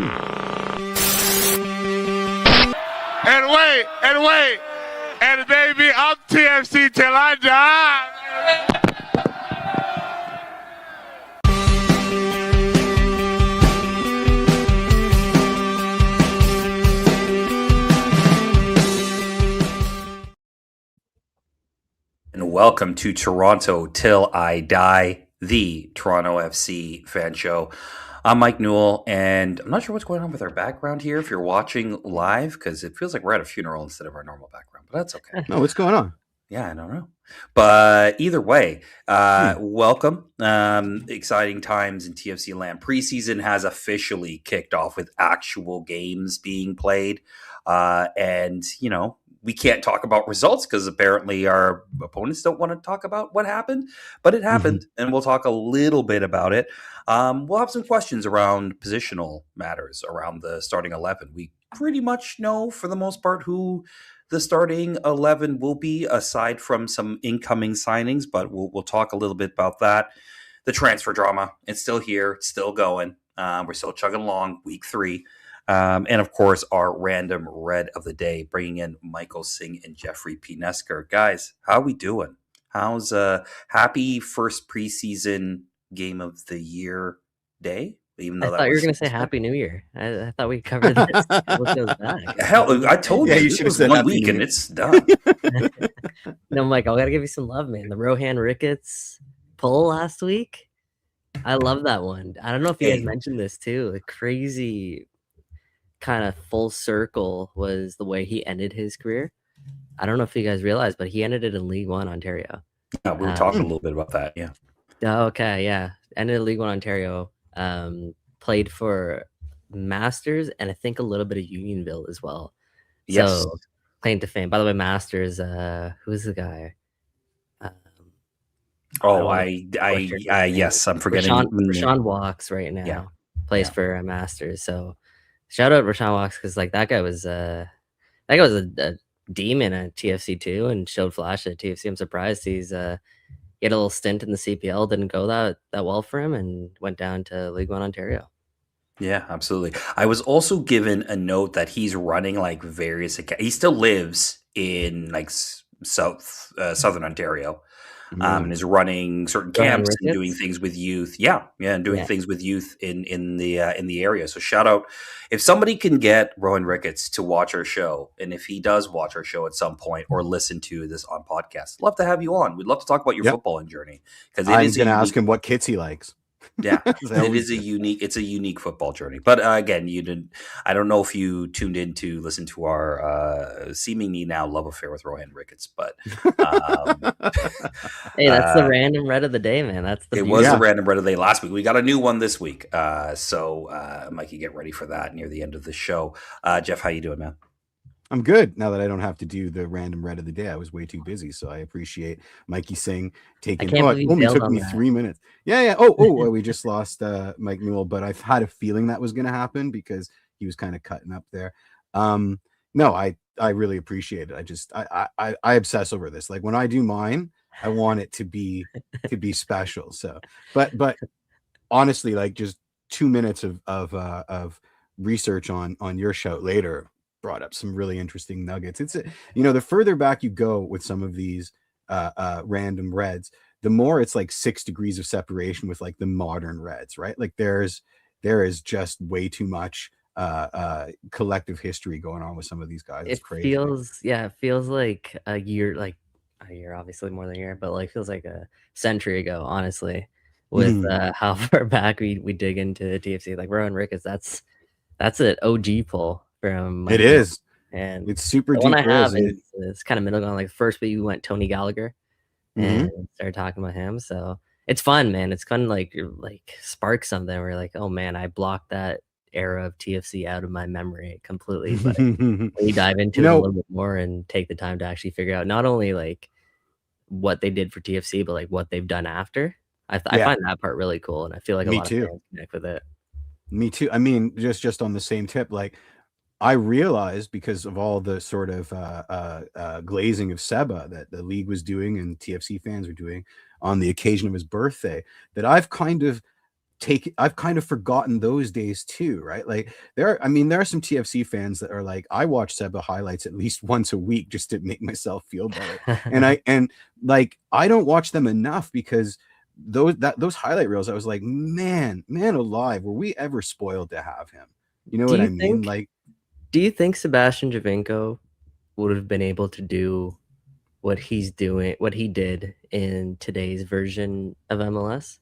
And baby, I'm TFC till I die. And welcome to Toronto Till I Die, the Toronto FC fan show. I'm Mike Newell, and I'm not sure what's going on with our background here if you're watching live, because it feels like we're at a funeral instead of our normal background, but that's okay. No, what's going on? Yeah, I don't know. But either way, welcome. Exciting times in TFC land. Preseason has officially kicked off with actual games being played. And, you know, we can't talk about results because apparently our opponents don't want to talk about what happened, but it happened, and we'll talk a little bit about it. We'll have some questions around positional matters around the starting 11. We pretty much know for the most part who the starting 11 will be, aside from some incoming signings, but we'll talk a little bit about that. The transfer drama, it's still here, it's still going. We're still chugging along, week 3. And of course, our random red of the day, bringing in Michael Singh and Jeffrey P. Nesker. Guys, how we doing? How's happy first preseason game of the year day? Even though I thought you were going to say Happy New Year. I thought we covered this. What goes back? Hell, I told you should have said 1 week and it's done. No, Mike, I got to give you some love, man. The Rohan Ricketts pull last week. I love that one. I don't know if you guys mentioned this too. The crazy kind of full circle was the way he ended his career. I don't know if you guys realized, but he ended it in League One Ontario. Yeah, we were talking a little bit about that. Yeah. Okay. Yeah. Ended in League One Ontario. Played for Masters and I think a little bit of Unionville as well. Yes. So claim to fame. By the way, Masters. Who's the guy? Yes, I'm forgetting. Rashawn Walks right now. Yeah. Plays for Masters. So shout out Rashawn Walks because like that guy was a demon at TFC too and showed flash at TFC. I'm surprised he had a little stint in the CPL, didn't go that well for him, and went down to League One Ontario. Yeah, absolutely. I was also given a note that he's running like various. He still lives in like southern Ontario, and is running certain camps and doing things with youth. And doing things with youth in the area. So shout out if somebody can get Rohan Ricketts to watch our show, and if he does watch our show at some point or listen to this on podcast, love to have you on. We'd love to talk about your footballing journey because I'm going to ask him what kits he likes. Yeah, it's a unique football journey. But again, I don't know if you tuned in to listen to our seemingly now love affair with Rohan Ricketts, but hey, that's the random red of the day, man. It was the random red of the day last week. We got a new one this week, so Mikey, get ready for that near the end of the show. Jeff, how you doing, man? I'm good now that I don't have to do the random red of the day. I was way too busy, so I appreciate Mikey Singh taking. It only took me 3 minutes. Yeah. Oh, we just lost Mike Newell, but I've had a feeling that was going to happen because he was kind of cutting up there. No, I really appreciate it. I obsess over this. Like when I do mine, I want it to be special. So, but honestly, like just 2 minutes of research on your show later brought up some really interesting nuggets. It's the further back you go with some of these random reds, the more it's like 6 degrees of separation with like the modern reds, right? Like there is just way too much collective history going on with some of these guys. It's crazy. It feels like a year, obviously more than a year, but like feels like a century ago, honestly, with how far back we dig into the TFC. Like Rohan Ricketts, that's an OG pull. It is, and it's super deep. One I have is kind of middle ground. Like first week we went Tony Gallagher and started talking about him. So it's fun, man. It's fun, like spark something. We're like, oh man, I blocked that era of TFC out of my memory completely. But when you dive into it a little bit more and take the time to actually figure out not only like what they did for TFC, but like what they've done after. I find that part really cool, and I feel like a lot of fans connect with it. Me too. I mean, just on the same tip, like. I realized because of all the sort of glazing of Seba that the league was doing and TFC fans were doing on the occasion of his birthday that I've kind of I've kind of forgotten those days too, right? Like there are some TFC fans that are like, I watch Seba highlights at least once a week just to make myself feel better. and I don't watch them enough because those highlight reels, I was like, man alive, were we ever spoiled to have him? You know what I mean? Like, do you think Sebastian Giovinco would have been able to do what he did in today's version of MLS?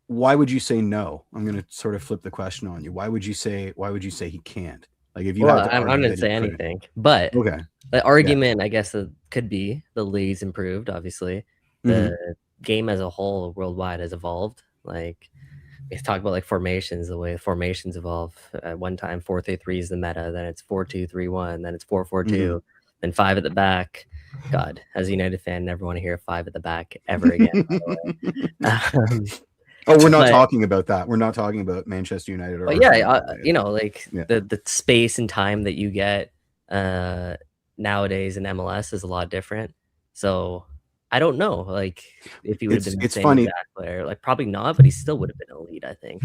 Why would you say no? I'm going to sort of flip the question on you. Why would you say he can't? Like, if you had to argue, I'm going to say anything, but okay, the argument, I guess, could be the league's improved. Obviously, the game as a whole worldwide has evolved. Like, we talk about like formations, the way formations evolve. At one time, 4-3-3 is the meta. Then it's 4-2-3-1. Then it's 4-4-2. Then 5 at the back. God, as a United fan, never want to hear 5 at the back ever again. We're not talking about that. We're not talking about Manchester United. But the space and time that you get nowadays in MLS is a lot different. So I don't know, like, if he would have been the same exact player. Like, probably not, but he still would have been elite, I think.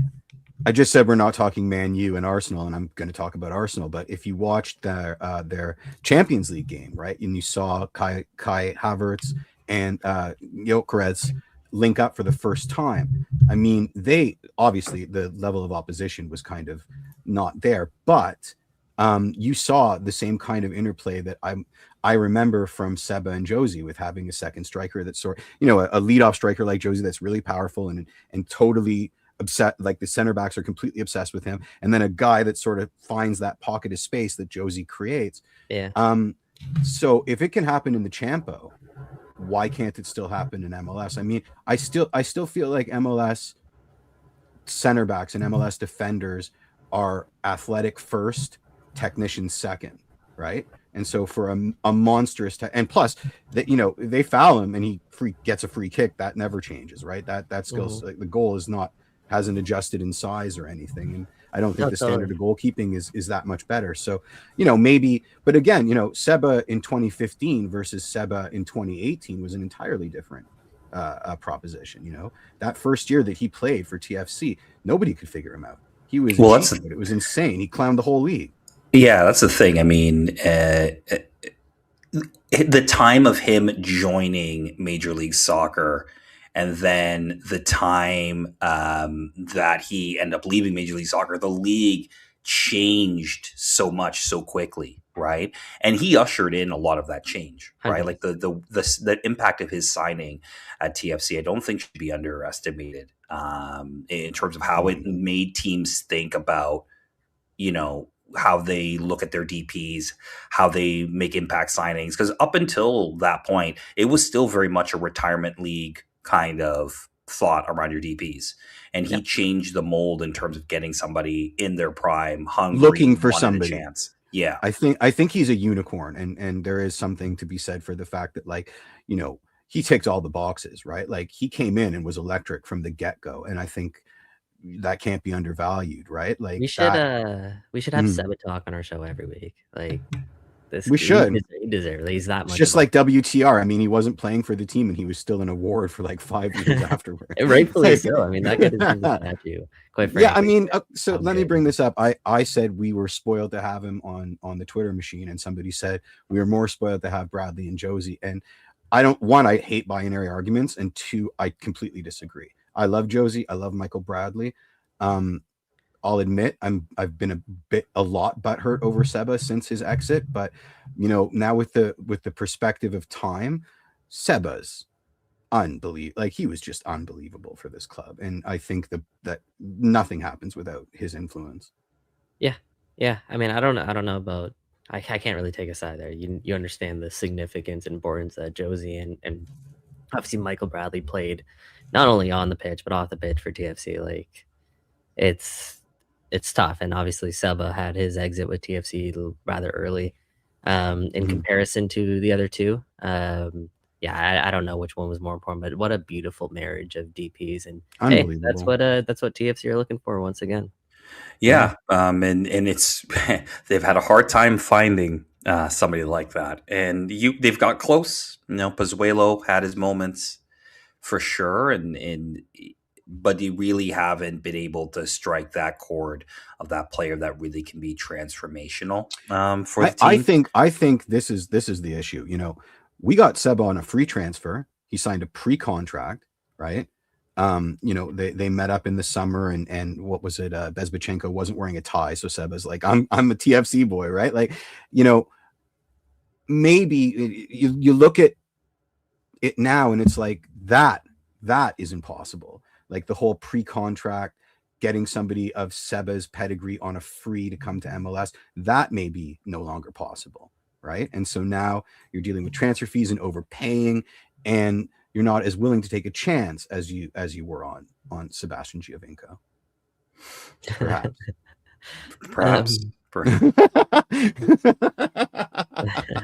I just said we're not talking Man U and Arsenal, and I'm going to talk about Arsenal. But if you watched their Champions League game, right, and you saw Kai Havertz and Gyökeres link up for the first time, I mean, they obviously, the level of opposition was kind of not there, but you saw the same kind of interplay that I remember from Seba and Josie, with having a second striker that's sort of, a leadoff striker like Josie that's really powerful and totally upset. Like, the center backs are completely obsessed with him, and then a guy that sort of finds that pocket of space that Josie creates. Yeah. So if it can happen in the Champo, why can't it still happen in MLS? I mean, I still feel like MLS center backs and MLS defenders are athletic first, technician second, right? And so for a monstrous and plus that, they foul him and he gets a free kick, that never changes, right? That skills, like, the goal hasn't adjusted in size or anything, and I don't think the standard of goalkeeping is that much better. So, maybe, but again, Seba in 2015 versus Seba in 2018 was an entirely different proposition. That first year that he played for TFC, nobody could figure him out. He was it was insane. He clowned the whole league. Yeah, that's the thing. I mean, the time of him joining Major League Soccer, and then the time that he ended up leaving Major League Soccer, the league changed so much so quickly, right? And he ushered in a lot of that change, right? Like the impact of his signing at TFC, I don't think should be underestimated in terms of how it made teams think about, how they look at their DPs, how they make impact signings. Because up until that point, it was still very much a retirement league kind of thought around your DPs. And he changed the mold in terms of getting somebody in their prime, hungry, looking for somebody. A chance. Yeah. I think he's a unicorn, and there is something to be said for the fact that, like, he ticked all the boxes, right? Like, he came in and was electric from the get-go, and I think that can't be undervalued, right? Like, we should have Seba talk on our show every week. Like, we should. He deserves. He's that much. Just like WTR. I mean, he wasn't playing for the team, and he was still an award for like 5 years afterwards. Rightfully so. I mean, that guy deserves a statue. Quite frankly. Yeah, I mean, so let me bring this up. I said we were spoiled to have him on the Twitter machine, and somebody said we were more spoiled to have Bradley and Josie. And I hate binary arguments, and 2, I completely disagree. I love Josie. I love Michael Bradley. I'll admit I've been a lot butthurt over Seba since his exit, but now with the perspective of time, Seba's unbelievable. Like, he was just unbelievable for this club, and I think that nothing happens without his influence. Yeah. I mean, I don't know about. I can't really take a side there. You understand the significance and importance that Josie and obviously Michael Bradley played, not only on the pitch but off the pitch for TFC. Like, it's tough, and obviously Seba had his exit with TFC rather early in comparison to the other two. I don't know which one was more important, but what a beautiful marriage of DPs, and hey, that's what TFC are looking for once again. Yeah, and it's they've had a hard time finding somebody like that, and they've got close. Pozuelo had his moments for sure, but you really haven't been able to strike that chord of that player that really can be transformational for the team. I think this is the issue. You know, we got Seba on a free transfer. He signed a pre-contract, right? You know, they met up in the summer, and what was it? Bezbachenko wasn't wearing a tie, so Seba's like, I'm a TFC boy, right? Like, you know, maybe you look at it now and it's like that is impossible. Like the whole pre-contract, getting somebody of Seba's pedigree on a free to come to MLS, that may be no longer possible, right? And so now you're dealing with transfer fees and overpaying, and you're not as willing to take a chance as you were on Sebastian Giovinco. Perhaps.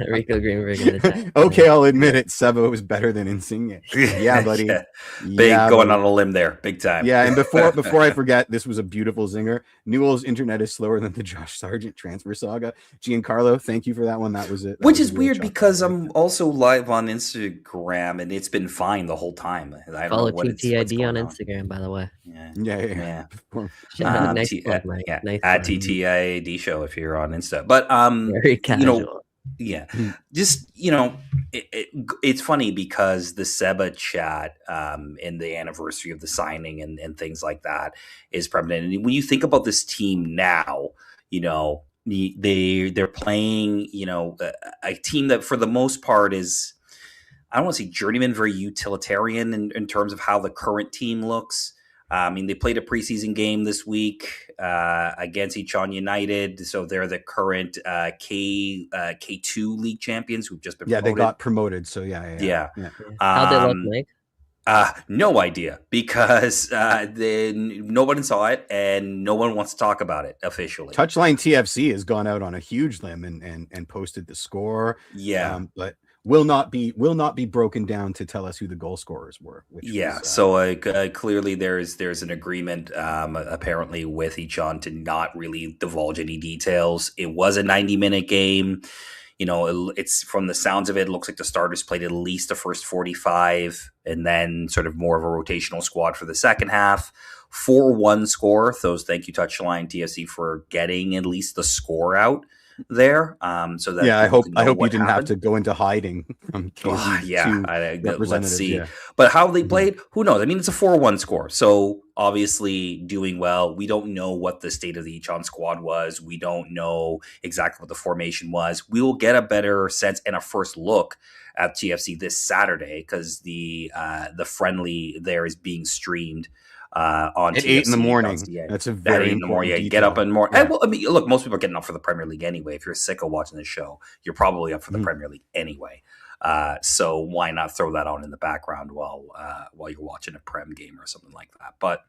Rico Greenberg in the chat. Okay, I'll admit it. Seba was better than Insigne. Yeah, buddy. Going on a limb there, big time. Yeah, and before I forget, this was a beautiful zinger. Newell's internet is slower than the Josh Sargent transfer saga. Giancarlo, thank you for that one. That was it. Which is weird because I'm also live on Instagram and it's been fine the whole time. I don't Follow know TTID on Instagram, by the way. Yeah. Nice plug, Mike. Nice at TTID show if you're on Insta. But very casual. you know, yeah, just, you know, it's funny because the Seba chat and the anniversary of the signing and things like that is permanent. And when you think about this team now, you know, they're playing, you know, a team that for the most part is, I don't want to say journeyman, very utilitarian in terms of how the current team looks. I mean, they played a preseason game this week against Ichon United, so they're the current K2 league champions who've just been promoted. They got promoted. So yeah. How'd they look, Mike? No idea, because nobody saw it and no one wants to talk about it officially. Touchline TFC has gone out on a huge limb and posted the score. Yeah, but will not be broken down to tell us who the goal scorers were. So clearly there's an agreement apparently with Ichon to not really divulge any details. It was a 90-minute game. You know, it's from the sounds of it, looks like the starters played at least the first 45 and then sort of more of a rotational squad for the second half. 4-1 score. So thank you, Touchline TFC, for getting at least the score out there. So that I hope you didn't have to go into hiding from let's see. Yeah. But how they played, who knows? I mean, it's a 4-1 score. So obviously doing well. We don't know what the state of the Ichon squad was. We don't know exactly what the formation was. We will get a better sense and a first look at TFC this Saturday because the friendly there is being streamed on at TFC 8 in the morning. That's a very important detail. Get up and more. Yeah. Well, I mean, look, most people are getting up for the Premier League anyway. If you're sick of watching the show, you're probably up for the Premier League anyway. So why not throw that on in the background while you're watching a Prem game or something like that? But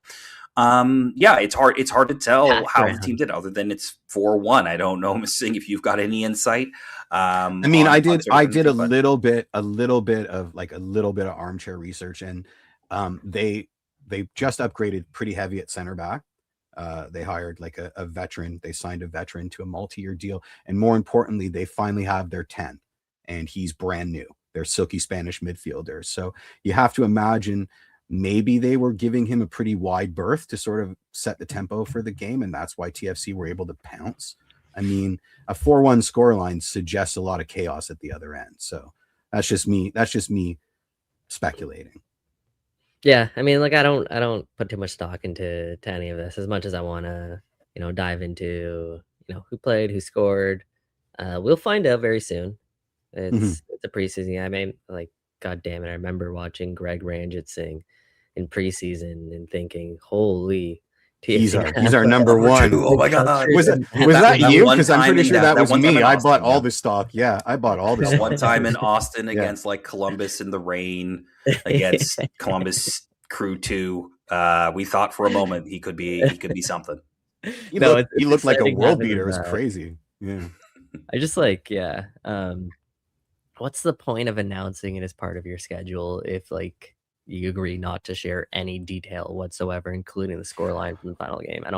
it's hard to tell how the team did, other than it's 4-1. I don't know, Mr. Singh, if you've got any insight. I mean, I did a little bit of armchair research, and they just upgraded pretty heavy at center back. They hired like a veteran. They signed a veteran to a multi-year deal. And more importantly, they finally have their 10, and he's brand new. They're silky Spanish midfielders. So you have to imagine maybe they were giving him a pretty wide berth to sort of set the tempo for the game. And that's why TFC were able to pounce. I mean, a 4-1 scoreline suggests a lot of chaos at the other end. So that's just me speculating. Yeah, I mean, like I don't put too much stock into any of this as much as I want to, dive into, who played, who scored. We'll find out very soon. It's a preseason. I mean, like, God damn it, I remember watching Greg Ranjit sing in preseason and thinking, holy. He's our number one. Oh my God! Was that you? Because I'm pretty sure that was me. I bought all the stock. Yeah, I bought all the stock. One time in Austin against like Columbus in the rain against Columbus Crew 2. We thought for a moment he could be something. He looked like a world beater. It was crazy. Yeah. I just what's the point of announcing it as part of your schedule if like you agree not to share any detail whatsoever, including the scoreline from the final game? I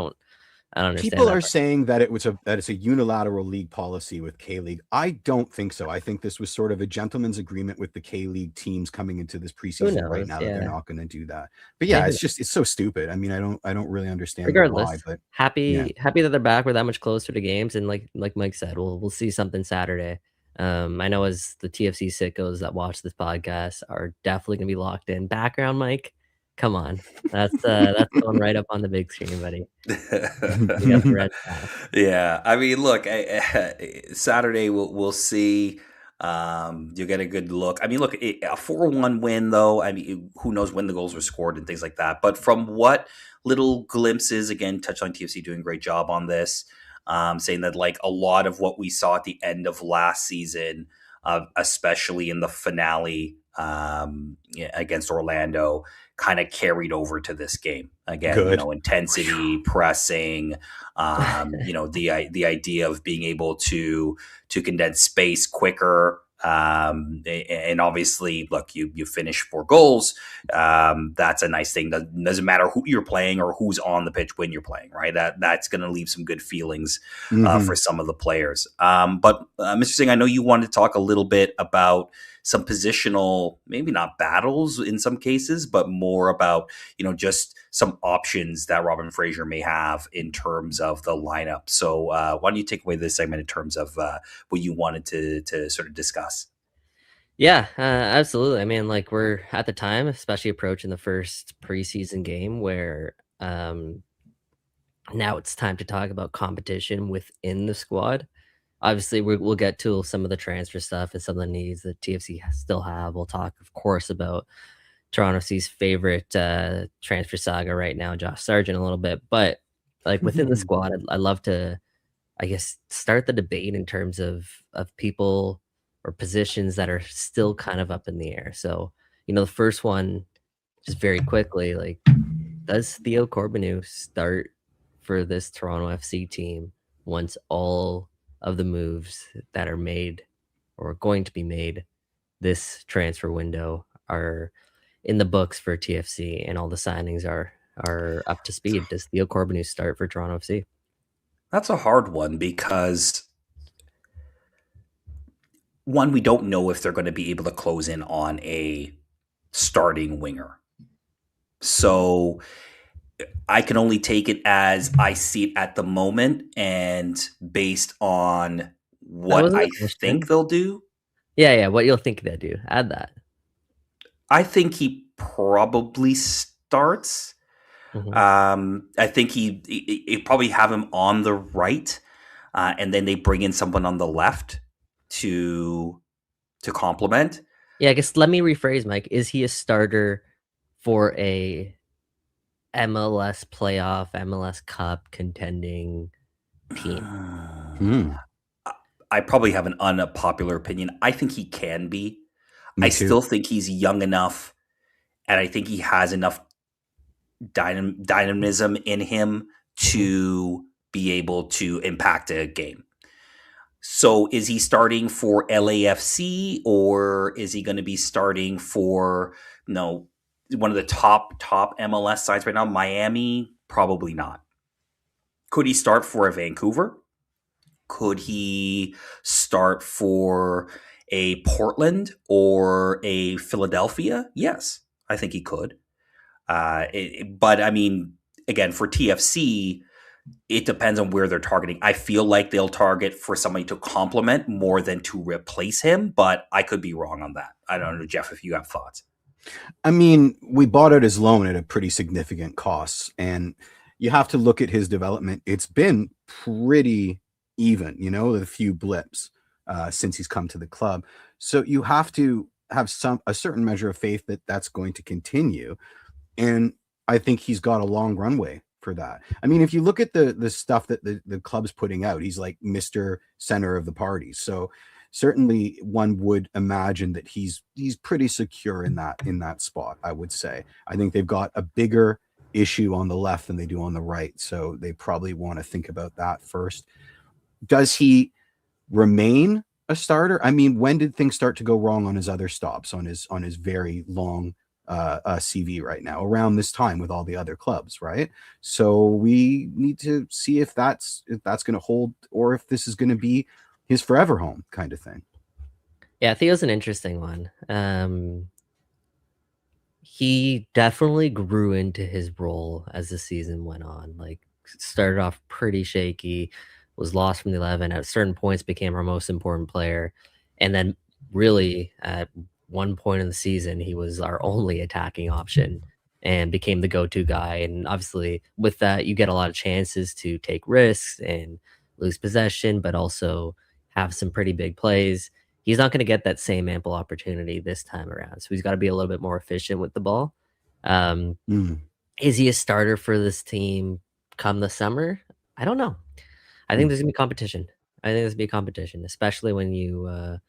I don't understand. People are saying that it's a unilateral league policy with K-League. I don't think so. I think this was sort of a gentleman's agreement with the K-League teams coming into this preseason right now that they're not going to do that. But yeah, it's so stupid. I mean, I don't really understand why. But happy that they're back. We're that much closer to games, and like Mike said, we'll see something Saturday. I know as the TFC sickos that watch this podcast are definitely gonna be locked in. Background, Mike. Come on, that's going right up on the big screen, buddy. Yeah, I mean, look, Saturday we'll see. You'll get a good look. I mean, look, a 4-1 win, though. I mean, who knows when the goals were scored and things like that. But from what little glimpses, again, Touchline TFC doing a great job on this, saying that like a lot of what we saw at the end of last season, especially in the finale against Orlando, kind of carried over to this game. Again, intensity, pressing, the idea of being able to condense space quicker. And obviously, look, you finish 4 goals. That's a nice thing. Doesn't matter who you're playing or who's on the pitch when you're playing, right? That's going to leave some good feelings for some of the players. But Mr. Singh, I know you wanted to talk a little bit about some positional, maybe not battles in some cases, but more about, just some options that Robin Fraser may have in terms of the lineup. So why don't you take away this segment in terms of what you wanted to sort of discuss? Yeah, absolutely. I mean, like we're at the time, especially approaching the first preseason game where now it's time to talk about competition within the squad. Obviously, we'll get to some of the transfer stuff and some of the needs that TFC still have. We'll talk, of course, about Toronto FC's favorite transfer saga right now, Josh Sargent, a little bit. But like within the squad, I'd love to, I guess, start the debate in terms of people or positions that are still kind of up in the air. So, the first one, just very quickly, like, does Theo Corbeanu start for this Toronto FC team once all of the moves that are made or going to be made this transfer window are in the books for TFC and all the signings are up to speed? Does Theo Corbeanu start for Toronto FC? That's a hard one because one, we don't know if they're going to be able to close in on a starting winger. So I can only take it as I see it at the moment and based on what I think they'll do. Yeah. What you'll think they'll do. Add that. I think he probably starts. I think he probably have him on the right, and then they bring in someone on the left to complement. Yeah, I guess let me rephrase, Mike. Is he a starter for a MLS playoff, MLS Cup contending team? I probably have an unpopular opinion. I think he can be. I still think he's young enough, and I think he has enough dynamism in him to be able to impact a game. So is he starting for LAFC or is he going to be starting for one of the top MLS sides right now? Miami? Probably not. Could he start for a Vancouver? Could he start for a Portland or a Philadelphia? Yes, I think he could. But I mean, again, for TFC, it depends on where they're targeting. I feel like they'll target for somebody to complement more than to replace him, but I could be wrong on that. I don't know, Jeff, if you have thoughts. I mean, we bought out his loan at a pretty significant cost, and you have to look at his development. It's been pretty even, with a few blips since he's come to the club. So you have to have a certain measure of faith that that's going to continue. And I think he's got a long runway for that. I mean, if you look at the stuff that the club's putting out, he's like Mr. Center of the party. So certainly one would imagine that he's pretty secure in that spot, I would say. I think they've got a bigger issue on the left than they do on the right. So they probably want to think about that first. Does he remain a starter? I mean, when did things start to go wrong on his other stops, on his very long CV right now around this time with all the other clubs, right? So we need to see if that's going to hold, or if this is going to be his forever home kind of thing. Yeah, Theo's an interesting one. He definitely grew into his role as the season went on. Like, started off pretty shaky, was lost from the 11, at certain points became our most important player, and then really at one point in the season he was our only attacking option and became the go-to guy. And obviously with that you get a lot of chances to take risks and lose possession, but also have some pretty big plays. He's not going to get that same ample opportunity this time around, so he's got to be a little bit more efficient with the ball. Is he a starter for this team come the summer? I don't know. I think there's gonna be competition. I think there's gonna be competition, especially when you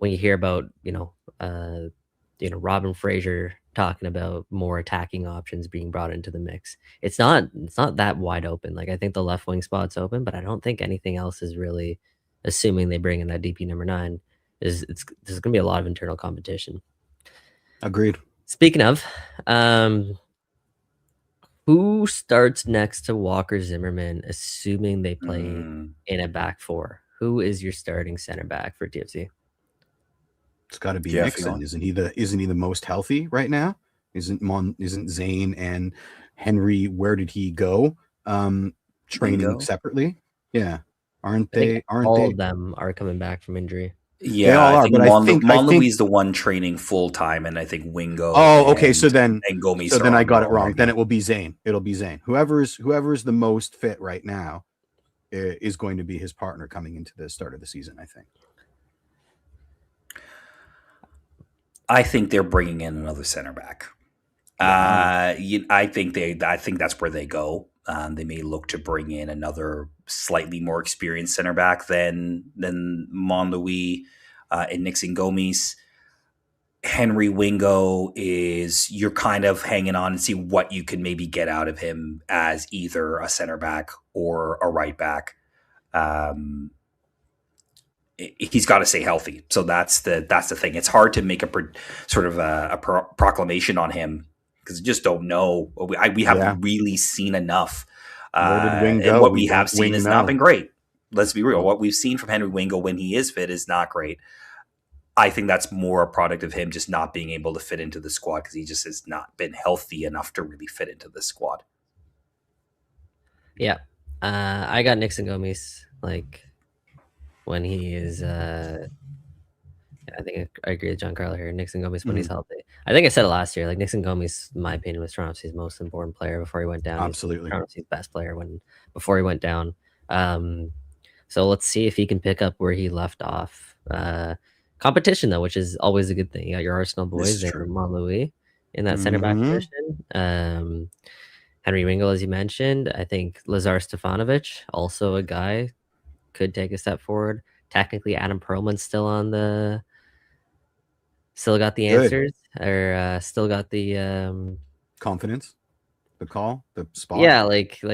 hear about Robin Fraser talking about more attacking options being brought into the mix. It's not that wide open. Like, I think the left wing spot's open, but I don't think anything else is really, assuming they bring in that DP number 9, there's gonna be a lot of internal competition. Agreed. Speaking of, who starts next to Walker Zimmerman, assuming they play in a back 4? Who is your starting center back for TFC? It's got to be Nixon. Isn't he the most healthy right now? Isn't Zane and Henry, where did he go? Training separately? Yeah. Aren't they? All of them are coming back from injury. Yeah, they all are, but I think Monlouis the one training full time, and I think Wingo. Oh, okay. So then I got it wrong. Right, then it will be Zane. It'll be Zane. Whoever's the most fit right now is going to be his partner coming into the start of the season, I think. I think they're bringing in another center back. I think that's where they go. They may look to bring in another slightly more experienced center back than Monlouis and Nixon Gomes. Henry Wingo is, you're kind of hanging on and see what you can maybe get out of him as either a center back or a right back. He's got to stay healthy. So that's the thing. It's hard to make a proclamation on him because you just don't know. We haven't really seen enough. And what we have seen has not been great. Let's be real. What we've seen from Henry Wingo when he is fit is not great. I think that's more a product of him just not being able to fit into the squad because he just has not been healthy enough to really fit into the squad. Yeah. I got Nixon Gomes, when he is I think I agree with John Carlo here. Nixon Gomes when he's healthy. I think I said it last year. Nixon Gomes, in my opinion, was Toronto's most important player before he went down. Absolutely, Toronto's best player before he went down. So let's see if he can pick up where he left off. Competition though, which is always a good thing. You got your Arsenal boys there, Monlouis in that center back position. Henry Wingo, as you mentioned. I think Lazar Stefanovic, also a guy, could take a step forward. Technically, Adam Perlman's still got the answers, or still got the confidence, the call, the spot. Yeah,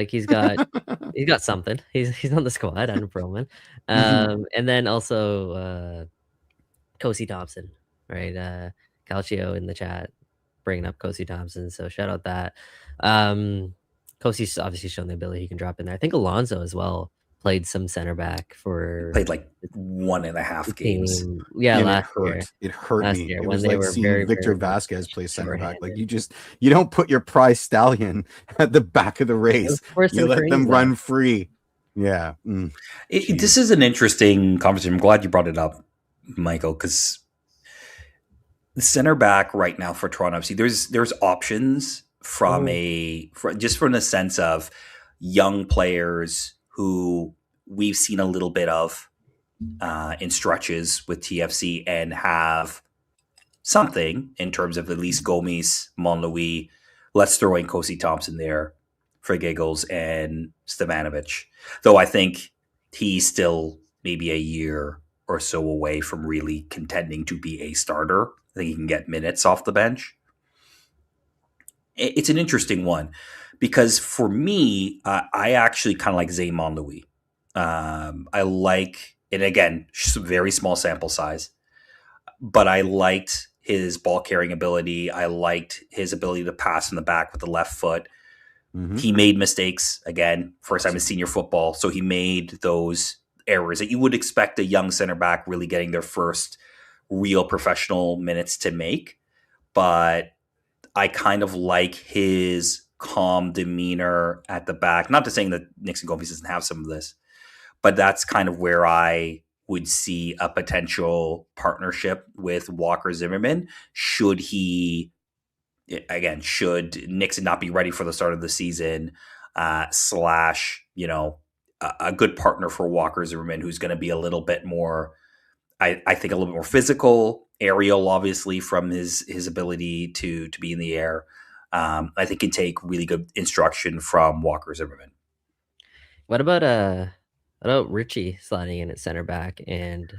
he's got something. He's on the squad, Adam Perlman. And then also Kosi Thompson, right? Calcio in the chat bringing up Kosi Thompson, so shout out that. Kosi's obviously shown the ability he can drop in there. I think Alonso as well played some center back for 1.5 games. Yeah, last year. It hurt me. It was like seeing Victor Vasquez play center back. You don't put your prize stallion at the back of the race. You let them run free. Yeah. This is an interesting conversation. I'm glad you brought it up, Michael, because the center back right now for Toronto FC, there's options from from the sense of young players who we've seen a little bit of in stretches with TFC and have something in terms of at least Gomes, Monlouis. Let's throw in Kosi Thompson there for giggles and Stevanovic. Though I think he's still maybe a year or so away from really contending to be a starter. I think he can get minutes off the bench. It's an interesting one because for me, I actually kind of like Zane Monlouis. I like, and again, very small sample size, but I liked his ball carrying ability. I liked his ability to pass in the back with the left foot. Mm-hmm. He made mistakes again, first time in senior football. So he made those errors that you would expect a young center back really getting their first real professional minutes to make. But I kind of like his calm demeanor at the back. Not to saying that Nixon Gomes doesn't have some of this, but that's kind of where I would see a potential partnership with Walker Zimmerman should Nixon not be ready for the start of the season, / a good partner for Walker Zimmerman, who's going to be a little bit more, I think a little bit more physical, aerial, obviously from his ability to be in the air. I think can take really good instruction from Walker Zimmerman. What about Richie sliding in at center back and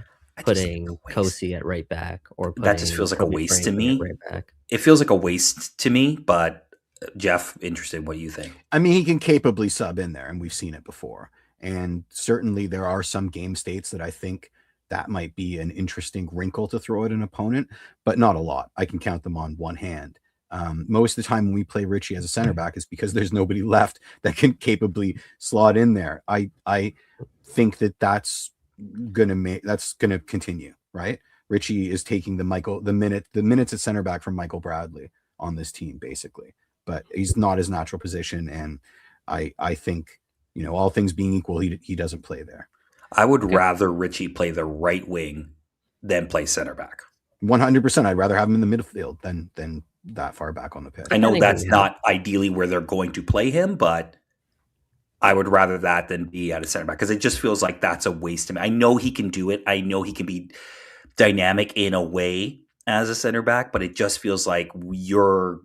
putting Kosi at right back, or that just feels like a waste to me. Right back? It feels like a waste to me, but Jeff, interested in what you think. I mean, he can capably sub in there, and we've seen it before. And certainly there are some game states that I think that might be an interesting wrinkle to throw at an opponent, but not a lot. I can count them on one hand. Most of the time when we play Richie as a center back is because there's nobody left that can capably slot in there. I think that's going to continue, right? Richie is taking the minutes at center back from Michael Bradley on this team, basically, but he's not his natural position. And I think, all things being equal, he doesn't play there. I would rather Richie play the right wing than play center back. 100%. I'd rather have him in the midfield than that far back on the pitch. I know that's not ideally where they're going to play him, but I would rather that than be at a center back, because it just feels like that's a waste to me. I know he can do it. I know he can be dynamic in a way as a center back, but it just feels like you're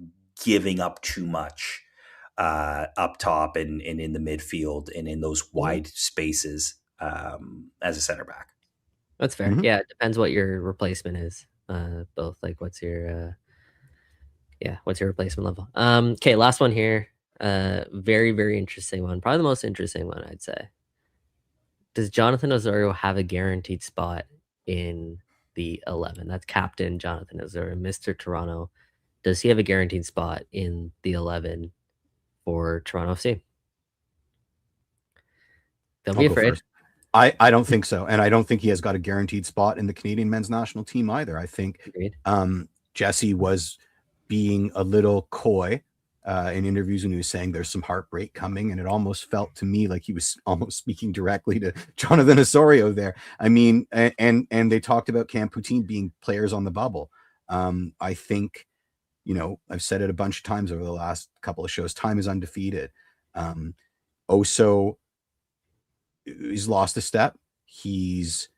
giving up too much up top and in the midfield and in those wide spaces as a center back. That's fair. Mm-hmm. Yeah, it depends what your replacement is. Both, like, what's your replacement level? Okay, last one here. Very, very interesting one. Probably the most interesting one, I'd say. Does Jonathan Osorio have a guaranteed spot in the 11? That's Captain Jonathan Osorio, Mr. Toronto. Does he have a guaranteed spot in the 11 for Toronto FC? Don't be afraid. I don't think so. And I don't think he has got a guaranteed spot in the Canadian men's national team either. I think Jesse was being a little coy in interviews when he was saying there's some heartbreak coming, and it almost felt to me like he was almost speaking directly to Jonathan Osorio there. I mean, and they talked about Cam Poutine being players on the bubble. I think, I've said it a bunch of times over the last couple of shows, time is undefeated. Oso, he's lost a step. He's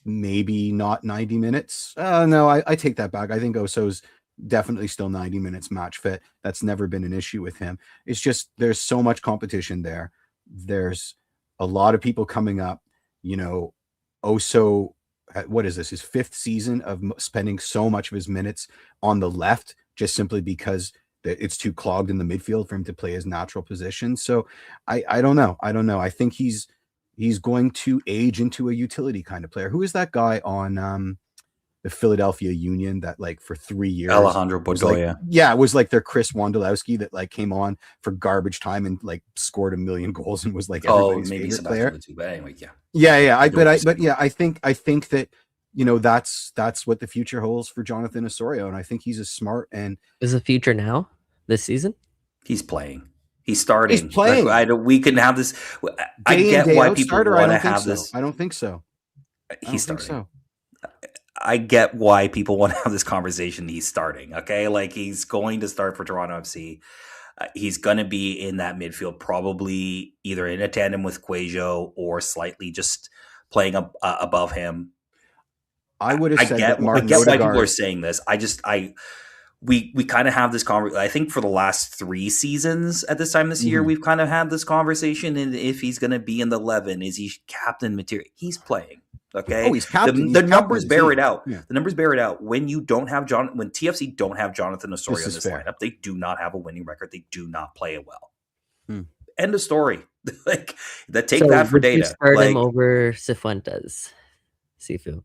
maybe not 90 minutes. No, I take that back. I think Oso's definitely still 90 minutes match fit. That's never been an issue with him. It's just there's so much competition there. There's a lot of people coming up. Oso, what is this? His 5th season of spending so much of his minutes on the left, just simply because it's too clogged in the midfield for him to play his natural position. So I don't know. I think he's going to age into a utility kind of player. Who is that guy on the Philadelphia Union that, like, for 3 years, Alejandro Bedoya? It was like their Chris Wondolowski that, like, came on for garbage time and, like, scored 1 million goals and was, like, everybody's favorite player. Too, but anyway, I think that that's what the future holds for Jonathan Osorio, and I think he's a smart and is the future now this season. He's playing. He's starting. He's playing. We can have this. I get why people want to have this. I don't think so. He's starting. I get why people want to have this conversation. He's starting. Okay, like, he's going to start for Toronto FC. He's going to be in that midfield, probably either in a tandem with Cuejo or slightly just playing above him. I would have said that I get why people are saying this. We kind of have this conversation. I think for the last 3 seasons at this time this year, we've kind of had this conversation. And if he's going to be in the 11, is he captain material? He's playing. Okay. Oh, he's captain. The numbers bear it out. Yeah. The numbers bear it out. When you don't have when TFC don't have Jonathan Osorio in this lineup, they do not have a winning record. They do not play it well. End of story. Take that for data. Start him over Cifuentes, Sifu.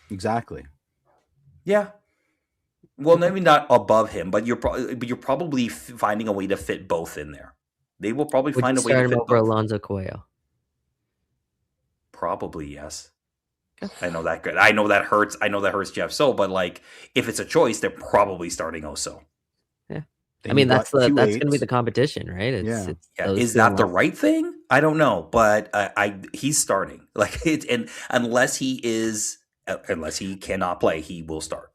Exactly. Yeah. Well, maybe not above him, but you're probably finding a way to fit both in there. They will probably Would find you a way to start him fit over both. Alonso Cuello? Probably yes. I know that good. I know that hurts. I know that hurts Jeff. So, but like, if it's a choice, they're probably starting Oso. Yeah. Then I mean, you've that's got two going to be eights. the competition, right? Yeah. It's Yeah. those Is two that the unless- right thing? I don't know, but he's starting. Like it's and unless he cannot play, he will start.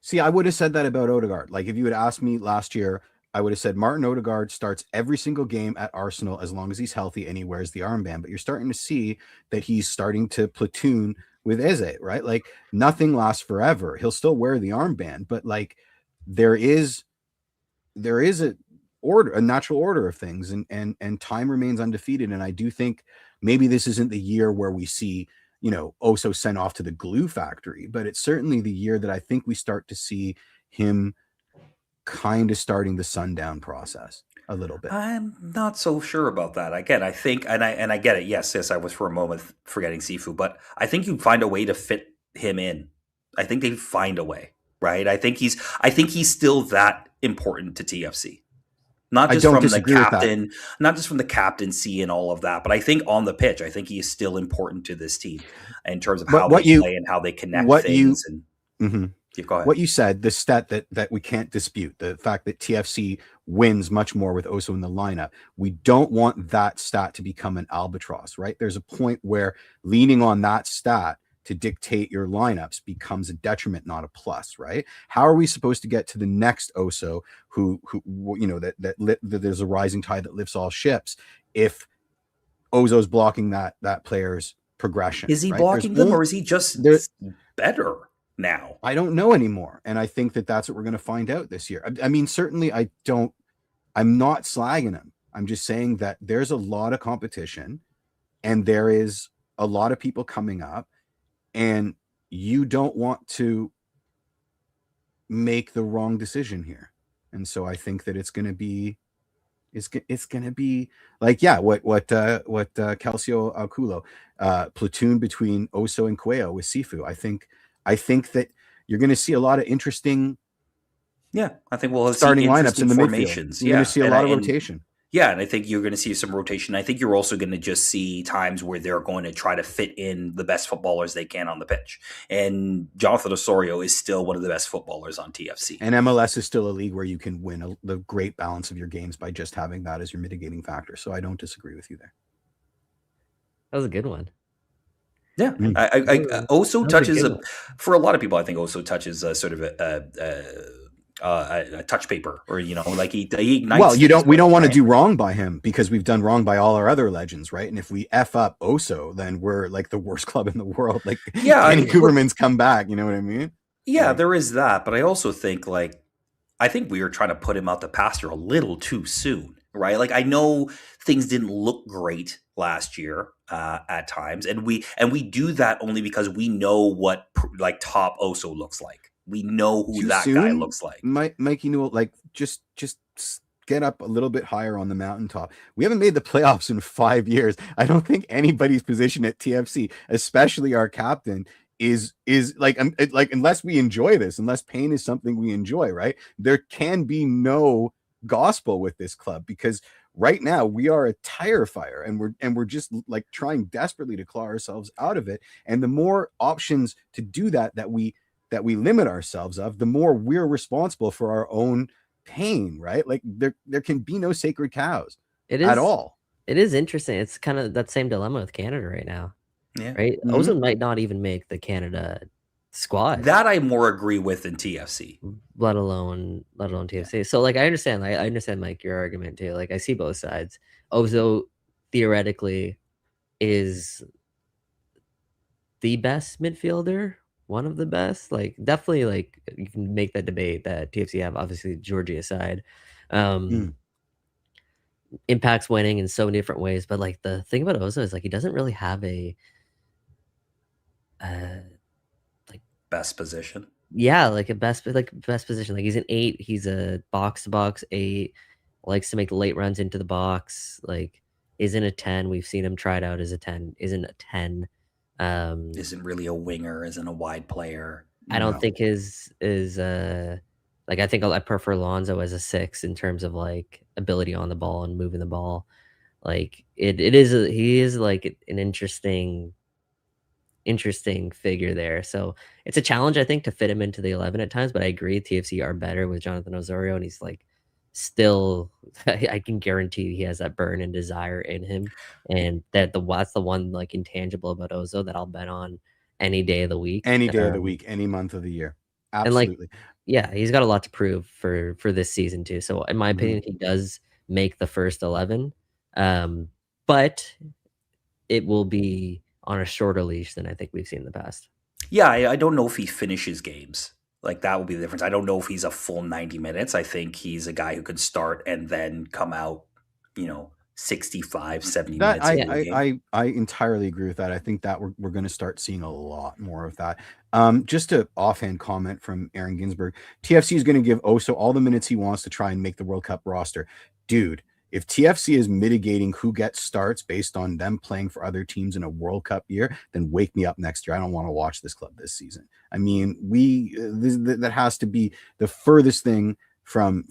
See, I would have said that about Odegaard. Like if you had asked me last year, I would have said Martin Odegaard starts every single game at Arsenal as long as he's healthy and he wears the armband. But you're starting to see that he's starting to platoon with Eze, right? Like nothing lasts forever. He'll still wear the armband, but like there is a natural order of things, and time remains undefeated. And I do think maybe this isn't the year where we see, Oso sent off to the glue factory, but it's certainly the year that I think we start to see him kind of starting the sundown process a little bit. I'm not so sure about that. Again, I think, and I get it. Yes, I was for a moment forgetting Sifu, but I think you find a way to fit him in. I think they find a way, right? I think he's still that important to TFC. Not just from the captain, not just from the captaincy and all of that, but I think on the pitch, I think he is still important to this team in terms of how they play and how they connect things. What you said, the stat that we can't dispute, the fact that TFC wins much more with Oso in the lineup, we don't want that stat to become an albatross, right? There's a point where leaning on that stat to dictate your lineups becomes a detriment, not a plus, right? How are we supposed to get to the next Oso who that there's a rising tide that lifts all ships if Ozo's blocking that player's progression? Is he blocking them, or is he just better now? I don't know anymore, and I think that's what we're going to find out this year. I mean, certainly I'm not slagging him. I'm just saying that there's a lot of competition, and there is a lot of people coming up. And you don't want to make the wrong decision here. And so I think that it's going to be like, what Calcio Alculo, platoon between Oso and Cuello with Sifu. I think that you're going to see a lot of interesting. Yeah, I think we'll starting lineups in the formations. Midfield. You're going to see a lot of rotation. Yeah, and I think you're going to see some rotation. I think you're also going to just see times where they're going to try to fit in the best footballers they can on the pitch. And Jonathan Osorio is still one of the best footballers on TFC. And MLS is still a league where you can win the great balance of your games by just having that as your mitigating factor. So I don't disagree with you there. That was a good one. Yeah, Oso touches for a lot of people. I think Oso touches sort of a touch paper, or like he ignites. Well, we don't want to do wrong by him because we've done wrong by all our other legends, right? And if we F up Oso, then we're like the worst club in the world. Like, Danny Cooperman's come back. You know what I mean? Yeah, there is that, but I also think I think we were trying to put him out the pasture a little too soon, right? Like I know things didn't look great last year at times, and we do that only because we know what like top Oso looks like. We know who that guy looks like. Mikey Newell, like just get up a little bit higher on the mountaintop. We haven't made the playoffs in 5 years. I don't think anybody's position at TFC, especially our captain, is like unless we enjoy this, unless pain is something we enjoy, right? There can be no gospel with this club because right now we are a tire fire and we're just like trying desperately to claw ourselves out of it. And the more options to do that we limit ourselves of, the more we're responsible for our own pain, right? Like there can be no sacred cows at all. It is interesting. It's kind of that same dilemma with Canada right now. Yeah. Right. Mm-hmm. Oso might not even make the Canada squad. That I more agree with than TFC. Let alone TFC. So like I understand like your argument too. Like I see both sides. Oso theoretically is the best midfielder, one of the best. Like definitely like you can make that debate that TFC have, obviously Georgie aside. Impacts winning in so many different ways. But like the thing about Oso is like he doesn't really have a like best position. Yeah, like best position. Like he's an 8. He's a box to box 8. Likes to make late runs into the box. Like isn't a 10. We've seen him tried out as a 10. Isn't a 10. Isn't really a winger. Isn't a wide player. I don't think his is like, I think I prefer Lonzo as a 6 in terms of like ability on the ball and moving the ball. Like he is like an interesting figure there. So it's a challenge, I think, to fit him into the 11 at times. But I agree, TFC are better with Jonathan Osorio, and he's like still. I can guarantee he has that burn and desire in him, and that's the one like intangible about Ozo that I'll bet on any day of the week, any month of the year. Absolutely. And like, yeah, he's got a lot to prove for this season too. So in my opinion, he does make the first 11, but it will be on a shorter leash than I think we've seen in the past. Yeah, I don't know if he finishes games. Like, that will be the difference. I don't know if he's a full 90 minutes. I think he's a guy who could start and then come out, 65, 70 minutes. I entirely agree with that. I think that we're going to start seeing a lot more of that. Just a offhand comment from Aaron Ginsberg. TFC is going to give Oso all the minutes he wants to try and make the World Cup roster. Dude, if TFC is mitigating who gets starts based on them playing for other teams in a World Cup year, then wake me up next year. I don't want to watch this club this season. I mean, that has to be the furthest thing from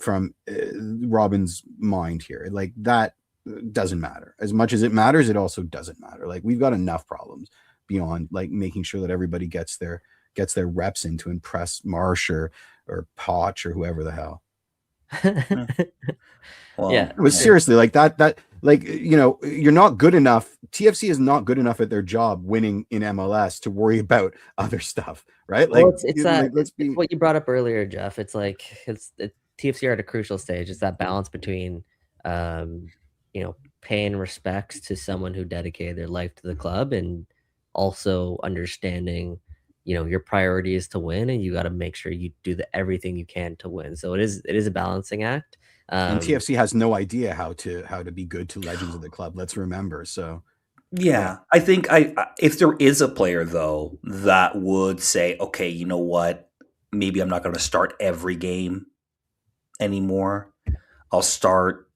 Robin's mind here. Like, that doesn't matter. As much as it matters, it also doesn't matter. Like, we've got enough problems beyond like making sure that everybody gets their reps in to impress Marsh or Potch or whoever the hell. Well, yeah, it was seriously like that like, you're not good enough. TFC is not good enough at their job winning in MLS to worry about other stuff, right? Like, it's what you brought up earlier, Jeff. It's like TFC are at a crucial stage. It's that balance between paying respects to someone who dedicated their life to the club, and also understanding your priority is to win, and you got to make sure you do everything you can to win. So it is a balancing act. And TFC has no idea how to be good to legends of the club. Let's remember. So yeah, I think if there is a player though that would say, okay, you know what, maybe I'm not going to start every game anymore. I'll start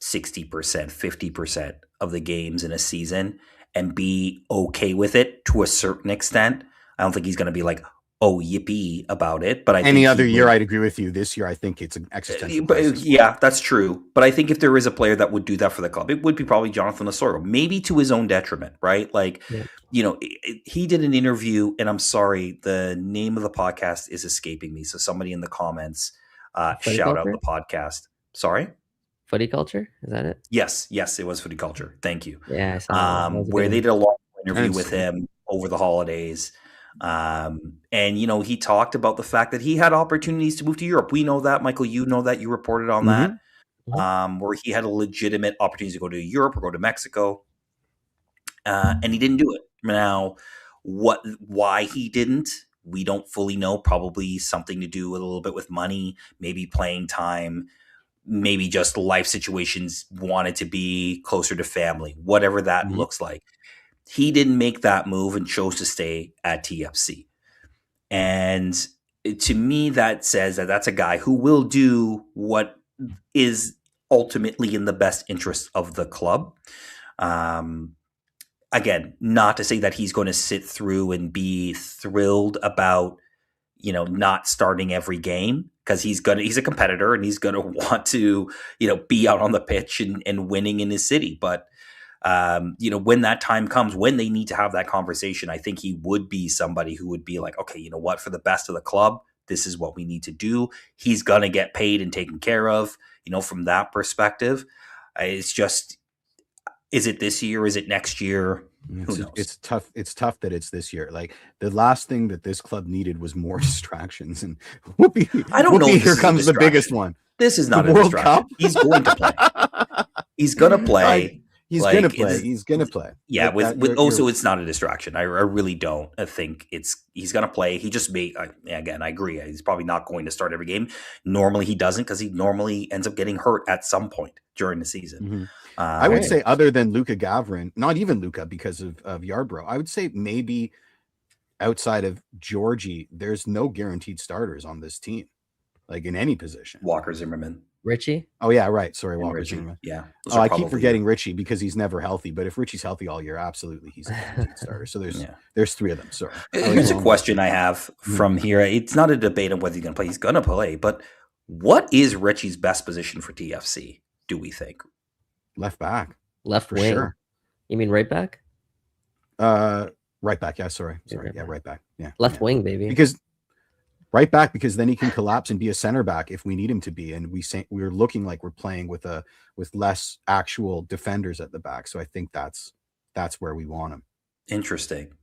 60%, 50% of the games in a season and be okay with it to a certain extent. I don't think he's going to be like, oh, yippee about it. But any other year, I'd agree with you. This year, I think it's an existential crisis. Yeah, that's true. But I think if there is a player that would do that for the club, it would be probably Jonathan Osorio, maybe to his own detriment, right? Like, he did an interview, and I'm sorry, the name of the podcast is escaping me. So somebody in the comments shout out the podcast. Sorry? Footy Culture? Is that it? Yes, it was Footy Culture. Thank you. Yeah, I saw that. Where they did a long interview with him over the holidays. And he talked about the fact that he had opportunities to move to Europe. We know that, Michael, you know that, you reported on that, where he had a legitimate opportunity to go to Europe or go to Mexico, and he didn't do it. Now, why he didn't, we don't fully know. Probably something to do with a little bit with money, maybe playing time, maybe just life situations, wanted to be closer to family, whatever that looks like. He didn't make that move and chose to stay at TFC. And to me, that says that that's a guy who will do what is ultimately in the best interest of the club. Again, not to say that he's going to sit through and be thrilled about, not starting every game, because he's a competitor and he's going to want to, be out on the pitch and winning in his city. But when that time comes, when they need to have that conversation, I think he would be somebody who would be like, okay, you know what, for the best of the club, this is what we need to do. He's going to get paid and taken care of, from that perspective. It's just, is it this year? Is it next year? Who knows? It's tough. It's tough that it's this year. Like, the last thing that this club needed was more distractions. And I don't know. Here comes the biggest one. This is not a World distraction. Cup? He's going to play. He's going to play. He's going to play. He's going to play. Yeah, with also, it's not a distraction. I really don't. I think he's going to play. He just again, I agree. He's probably not going to start every game. Normally he doesn't, because he normally ends up getting hurt at some point during the season. I would say, other than Luka Gavrin, not even Luka because of Yarbrough, I would say maybe outside of Georgie, there's no guaranteed starters on this team, like in any position. Walker Zimmerman. Richie. Oh yeah, right. Sorry, And Walker Richie. Zimmerman. Yeah. I keep forgetting Richie because he's never healthy. But if Richie's healthy all year, absolutely, he's a guaranteed starter. So there's 3 of them. Sorry. Here's a question I have from here. It's not a debate on whether he's going to play. He's going to play. But what is Richie's best position for TFC, do we think? Left back. Left wing. Sure. You mean right back? Right back. Yeah, sorry. Yeah, right back. Yeah. Left wing, baby. Because right back, because then he can collapse and be a center back if we need him to be. And we're looking like we're playing with less actual defenders at the back. So I think that's where we want him. Interesting.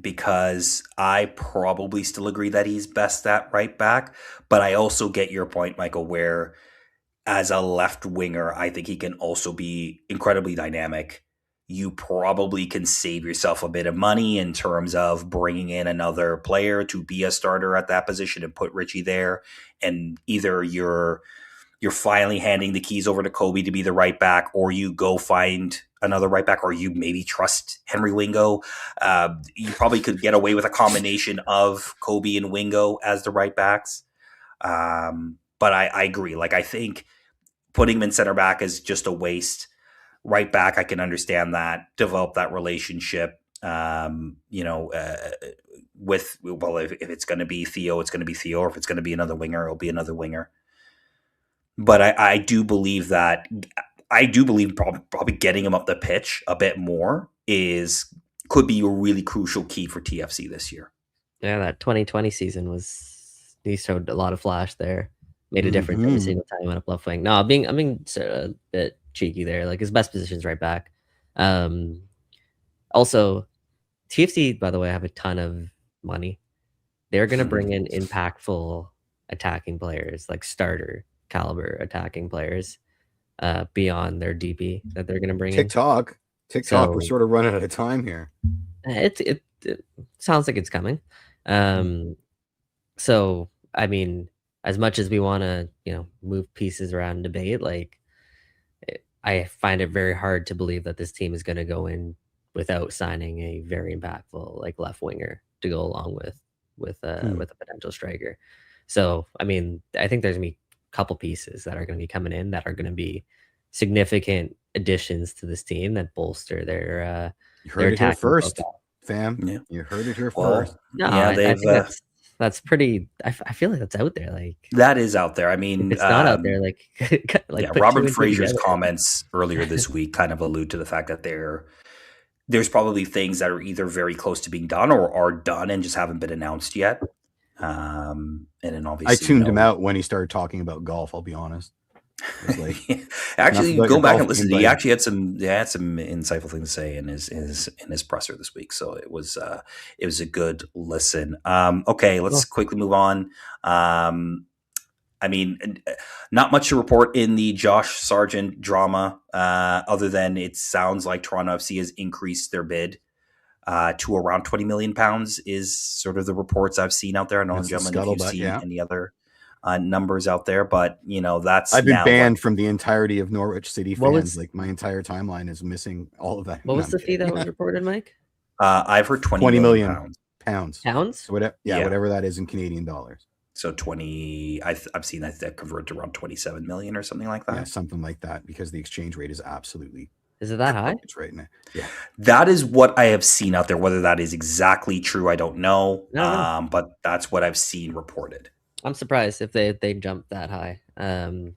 Because I probably still agree that he's best at right back, but I also get your point, Michael, where as a left winger, I think he can also be incredibly dynamic. You probably can save yourself a bit of money in terms of bringing in another player to be a starter at that position and put Richie there. And either you're finally handing the keys over to Kobe to be the right back, or you go find another right back, or you maybe trust Henry Wingo. You probably could get away with a combination of Kobe and Wingo as the right backs. But I agree. Like, I think putting him in center back is just a waste. Right back, I can understand that, develop that relationship, if it's going to be Theo, it's going to be Theo, or if it's going to be another winger, it'll be another winger. But I do believe probably getting him up the pitch a bit more could be a really crucial key for TFC this year. Yeah, that 2020 season he showed a lot of flash there, made a difference every single time he went up left wing. No, I'm being a bit cheeky there. Like, his best position is right back. Also, TFC, by the way, have a ton of money. They're going to bring in impactful attacking players, like starter caliber attacking players, beyond their DP that they're going to bring TikTok, so, we're sort of running out of time here. It sounds like it's coming. So, I mean, as much as we want to, move pieces around and debate, like, I find it very hard to believe that this team is going to go in without signing a very impactful, like, left winger to go along with a potential striker. So, I mean, I think there's going to be a couple pieces that are going to be coming in that are going to be significant additions to this team that bolster their you heard it here first, fam. Yeah. You heard it here first. No, yeah, I think that's pretty. I feel like that's out there. Like, that is out there. I mean, it's not out there. Like Robert Fraser's comments earlier this week kind of allude to the fact that there's probably things that are either very close to being done or are done and just haven't been announced yet. And then obviously, I tuned him out when he started talking about golf. I'll be honest. Like, actually, go back and listen. He actually had some insightful things to say in his presser this week. So it was a good listen. Okay, let's quickly move on. I mean, not much to report in the Josh Sargent drama, other than it sounds like Toronto FC has increased their bid to around £20 million is sort of the reports I've seen out there. I know, gentlemen, if you've seen any other numbers out there, but I've been banned from the entirety of Norwich City fans. Like, my entire timeline is missing all of that. What was the fee that was reported, Mike? I've heard 20 million pounds. Pounds? Whatever that is in Canadian dollars. So 20, I've seen that convert to around 27 million or something like that. Yeah, something like that, because the exchange rate is absolutely. Is it that high? It's right now. Yeah, that is what I have seen out there. Whether that is exactly true, I don't know. But that's what I've seen reported. I'm surprised if they jumped that high. I'm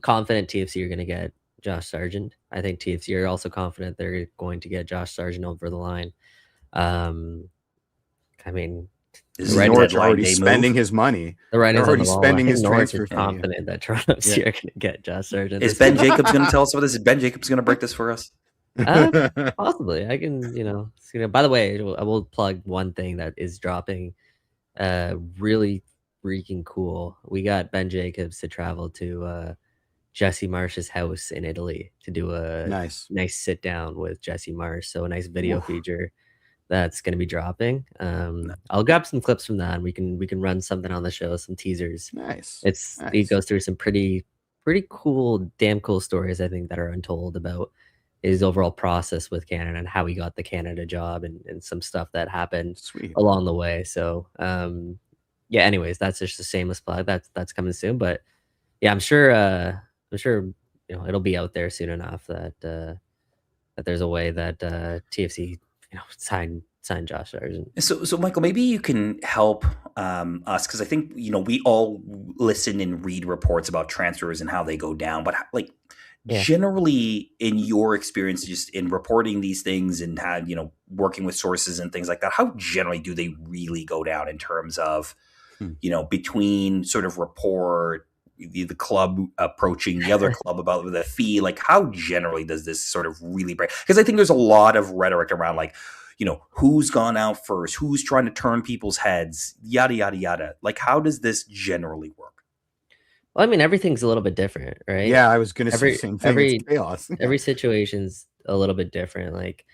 confident TFC are going to get Josh Sargent. I think TFC are also confident they're going to get Josh Sargent over the line. I mean, Norwich already spending his money. They're already spending his transfer fee. Confident that Toronto FC are going to get Josh Sargent. Is Ben Jacobs going to tell us what this is? Ben Jacobs going to break this for us? Possibly. I can, by the way, I will plug one thing that is dropping. Really freaking cool. We got Ben Jacobs to travel to Jesse Marsh's house in Italy to do a nice sit down with Jesse Marsh. So a nice video feature that's going to be dropping. I'll grab some clips from that and we can run something on the show, some teasers. Nice. He goes through some pretty cool, damn cool stories, I think, that are untold about his overall process with Canada and how he got the Canada job and some stuff that happened along the way. So anyways, that's just a shameless plug. That's coming soon. But yeah, I'm sure. It'll be out there soon enough that there's a way that TFC sign Josh Sargent. So Michael, maybe you can help us, because I think we all listen and read reports about transfers and how they go down, but like generally in your experience, just in reporting these things and working with sources and things like that, how generally do they really go down in terms of between sort of report, the club approaching the other club about the fee? Like, how generally does this sort of really break? Because I think there's a lot of rhetoric around, like, who's gone out first, who's trying to turn people's heads, yada, yada, yada. Like, how does this generally work? Well, I mean, everything's a little bit different, right? Yeah, I was going to say the same thing. It's chaos. Every situation's a little bit different. Like,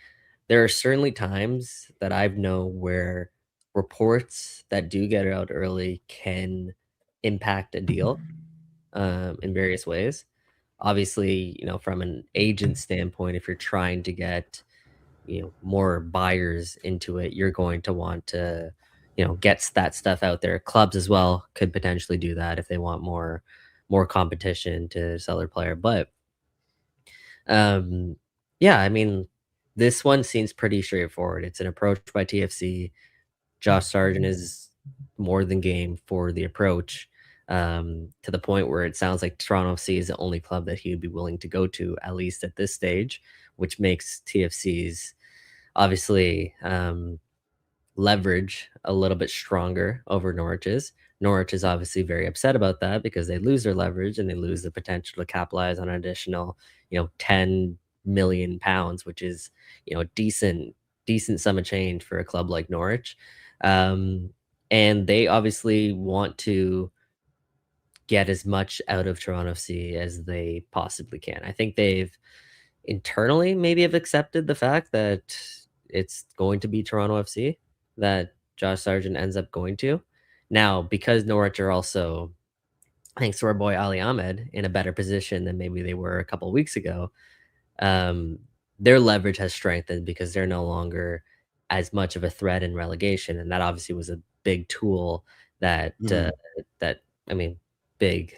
there are certainly times that I've known where reports that do get out early can impact a deal in various ways. Obviously, from an agent standpoint, if you're trying to get more buyers into it, you're going to want to get that stuff out there. Clubs as well could potentially do that if they want more competition to sell their player. But yeah, I mean, this one seems pretty straightforward. It's an approach by TFC. Josh Sargent is more than game for the approach, to the point where it sounds like Toronto FC is the only club that he would be willing to go to, at least at this stage, which makes TFC's obviously leverage a little bit stronger over Norwich's. Norwich is obviously very upset about that because they lose their leverage and they lose the potential to capitalize on an additional, £10 million, which is, a decent sum of change for a club like Norwich. And they obviously want to get as much out of Toronto FC as they possibly can. I think they've internally maybe have accepted the fact that it's going to be Toronto FC that Josh Sargent ends up going to. Now, because Norwich are also, thanks to our boy Ali Ahmed, in a better position than maybe they were a couple of weeks ago, their leverage has strengthened because they're no longer as much of a threat in relegation, and that obviously was a big tool that big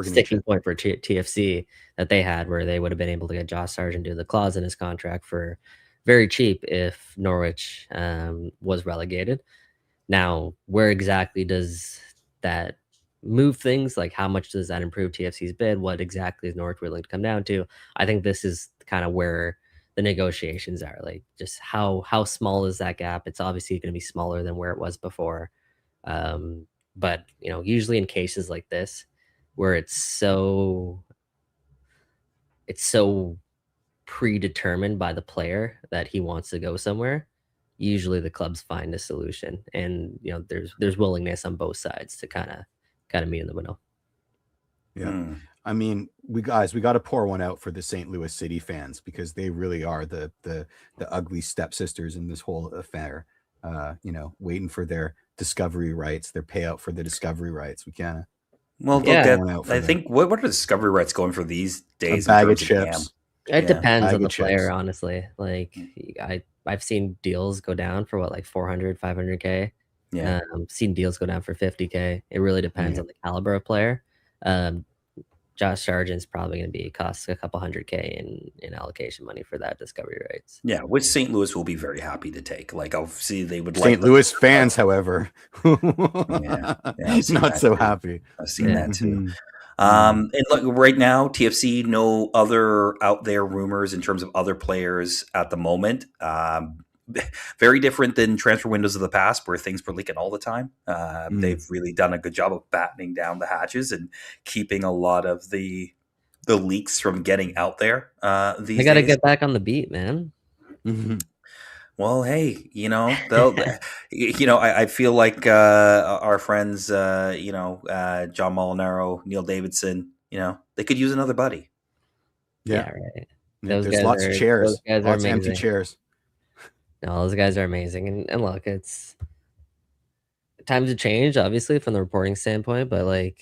sticking point for TFC that they had, where they would have been able to get Josh Sargent to the clause in his contract for very cheap if Norwich was relegated. Now, where exactly does that move things? Like, how much does that improve TFC's bid? What exactly is Norwich willing to come down to? I think this is kind of where the negotiations are. Like, just how small is that gap? It's obviously going to be smaller than where it was before. But usually in cases like this, where it's so predetermined by the player that he wants to go somewhere, usually the clubs find a solution, and there's willingness on both sides to kind of meet in the middle. Yeah. I mean, we got to pour one out for the St. Louis City fans, because they really are the ugly stepsisters in this whole affair. Waiting for their discovery rights, their payout for the discovery rights. We can't. Well, yeah. I think what are discovery rights going for these days? A bag of chips. It depends on the player, honestly. Like, I've seen deals go down for like 400, 500K. Yeah. Seen deals go down for 50K. It really depends on the caliber of player. Josh Sargent's probably going to cost a couple $100K in allocation money for that discovery rights. Yeah, which St. Louis will be very happy to take. Like, I'll see they would. St. Louis fans, however, not so happy. I've seen that too. And look, right now, TFC, no other out there rumors in terms of other players at the moment. Very different than transfer windows of the past, where things were leaking all the time. They've really done a good job of battening down the hatches and keeping a lot of the leaks from getting out there. They got to get back on the beat, man. Well, hey, they'll, I feel like our friends, John Molinaro, Neil Davidson, they could use another buddy. Yeah, right. There's lots of chairs, lots of empty chairs. No, those guys are amazing, and look, it's times have changed, obviously, from the reporting standpoint, but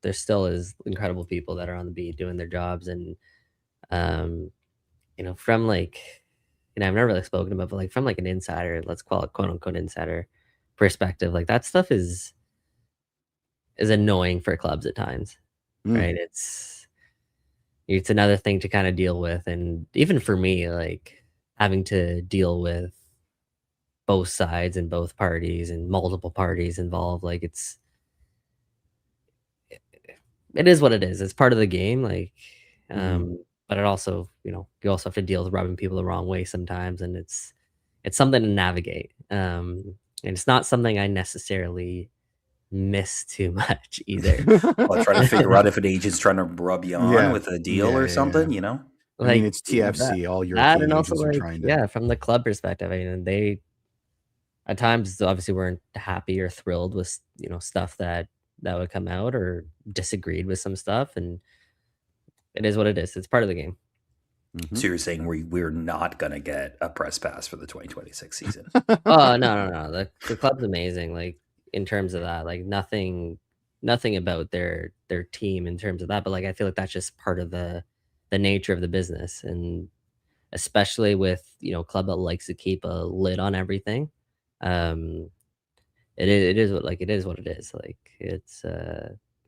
there still is incredible people that are on the beat doing their jobs, and from I've never really spoken about, but from an insider, let's call it quote unquote insider perspective, that stuff is annoying for clubs at times, right? It's another thing to kind of deal with, and even for me, like having to deal with both sides and both parties and multiple parties involved, like it is what it is. It's part of the game, like, but it also, you also have to deal with rubbing people the wrong way sometimes, and it's something to navigate. And it's not something I necessarily miss too much either. Well, trying to figure out if an agent's trying to rub you on with a deal or something, you know? I mean, it's TFC. All European and also, agents are like, trying to. from the club perspective, I mean, they at times obviously weren't happy or thrilled with stuff that would come out, or disagreed with some stuff, and it is what it is. It's part of the game. So you're saying we're not gonna get a press pass for the 2026 season? Oh, no. The club's amazing. Like, in terms of that, like nothing about their team in terms of that, but like I feel like that's just part of the nature of the business, and especially with a club that likes to keep a lid on everything. It is what it is. Like, it's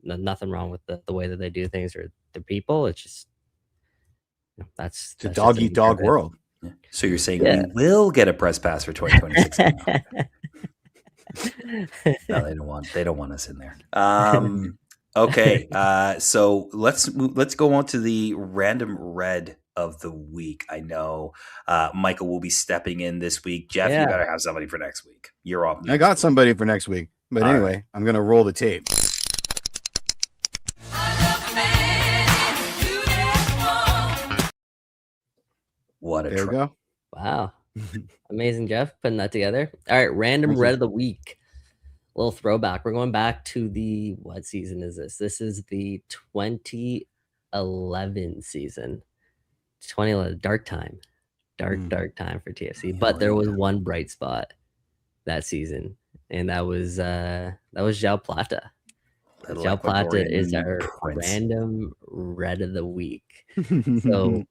nothing wrong with the way that they do things or the people. It's just that's a dog eat dog world. Yeah. So you're saying we will get a press pass for 2026? No, they don't want us in there. Okay. So let's go on to the random red of the week. I know Michael will be stepping in this week. Jeff, you better have somebody for next week. You're off. I got somebody for next week. But anyway, right. I'm gonna roll the tape. There we go. Wow. Amazing, Jeff, putting that together. All right, random red of the week. Little throwback. We're going back to what season is this? This is the 2011 season. 2011, dark time for TFC. But there was one bright spot that season, and that was João Plata. João Plata is our random red of the week. So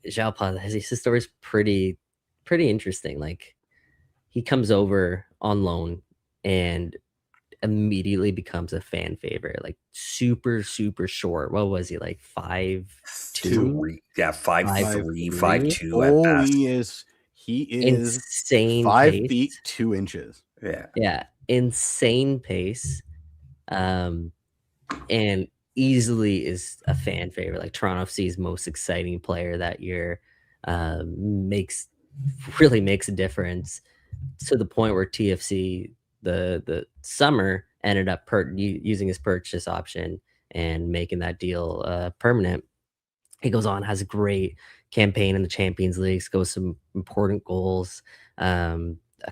João Plata, his story is pretty interesting. Like, he comes over on loan and immediately becomes a fan favorite. Like, super short. What was he, like 5'2"? Yeah, 5'3", 5'2". Oh, he is insane. 5 pace. feet 2 inches. Yeah, insane pace. And easily is a fan favorite. Like, Toronto FC's most exciting player that year. Makes a difference, to the point where TFC the summer ended up using his purchase option and making that deal permanent. He goes on, has a great campaign in the Champions League, scores some important goals, a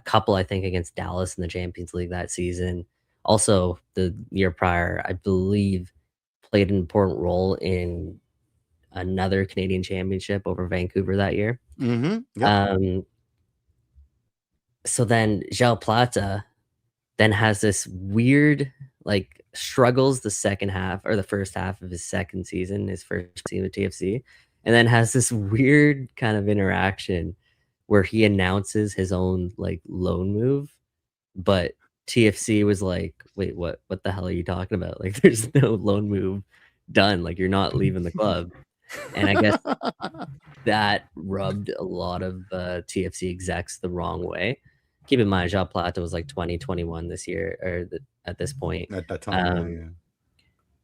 couple I think against Dallas in the Champions League that season. Also, the year prior, I believe, played an important role in another Canadian championship over Vancouver that year. Yep. So then João Plata then has this weird, like, struggles the second half or the first half of his second season, his first season with TFC, and then has this weird kind of interaction where he announces his own, like, loan move, but TFC was like, wait, what the hell are you talking about? Like, there's no loan move done. Like, you're not leaving the club. And I guess that rubbed a lot of TFC execs the wrong way. Keep in mind, João Plata was like 2021 this year, or at this point. At that time,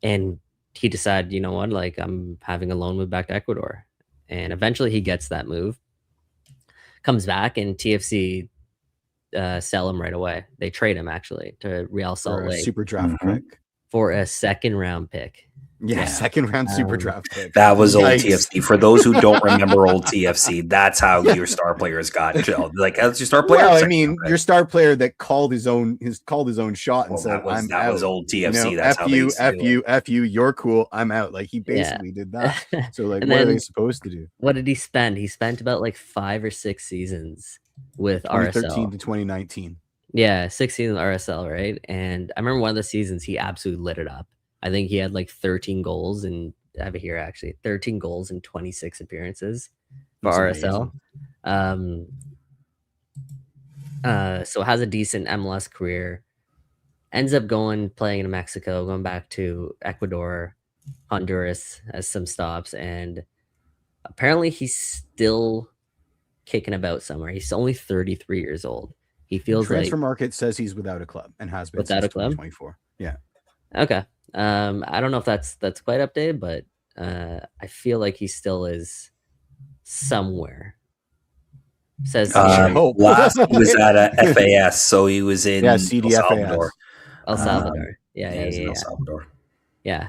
And he decided, you know what, like, I'm having a loan move back to Ecuador. And eventually he gets that move, comes back, and TFC sell him right away. They trade him, actually, to Real Salt Lake. Super draft pick. For a second round pick. Yeah, second round super draft pick. That was old TFC. For those who don't remember old TFC, that's how your star players got drilled. Like, that's your star player. Well, I mean, your star player that called his own shot and said, "I'm out." That was old TFC. You know, that's F you, you're cool, I'm out. Like, he basically did that. So, like, what are they supposed to do? What did he spend? He spent about like 5 or 6 seasons with 2013 RSL to 2019. Yeah, 6 seasons RSL, right? And I remember one of the seasons he absolutely lit it up. I think he had like 13 goals, and I have it here actually, 13 goals in 26 appearances for RSL. So has a decent MLS career. ends up playing in Mexico, going back to Ecuador, Honduras as some stops, and apparently he's still kicking about somewhere. He's only 33 years old. He feels transfer market says he's without a club and has been since 2024. Yeah. Okay. I don't know if that's quite updated, but I feel like he still is somewhere. Says last he was at a FAS, so he was in El Salvador. El Salvador. El Salvador. Yeah.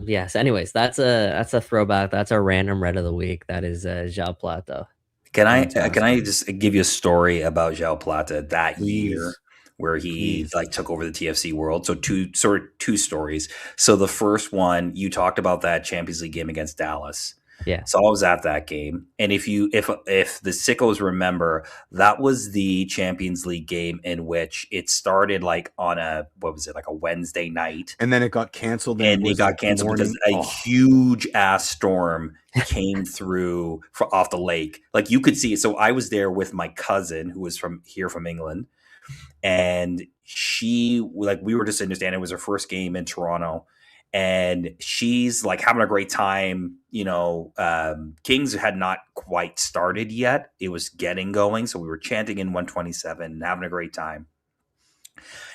Yes. Anyways, that's a throwback. That's our random red of the week. That is João Plata. Can I just give you a story about João Plata that year where he like took over the TFC world? So two stories. So the first one, you talked about that Champions League game against Dallas. Yeah. So I was at that game. And if the sickos remember, that was the Champions League game in which it started like on a Wednesday night. And then it got canceled. And it got canceled because a huge ass storm came through off the lake. Like you could see it. So I was there with my cousin who was from England. And we were just understanding it was her first game in Toronto. And she's like having a great time. Kings had not quite started yet. It was getting going. So we were chanting in 127 and having a great time.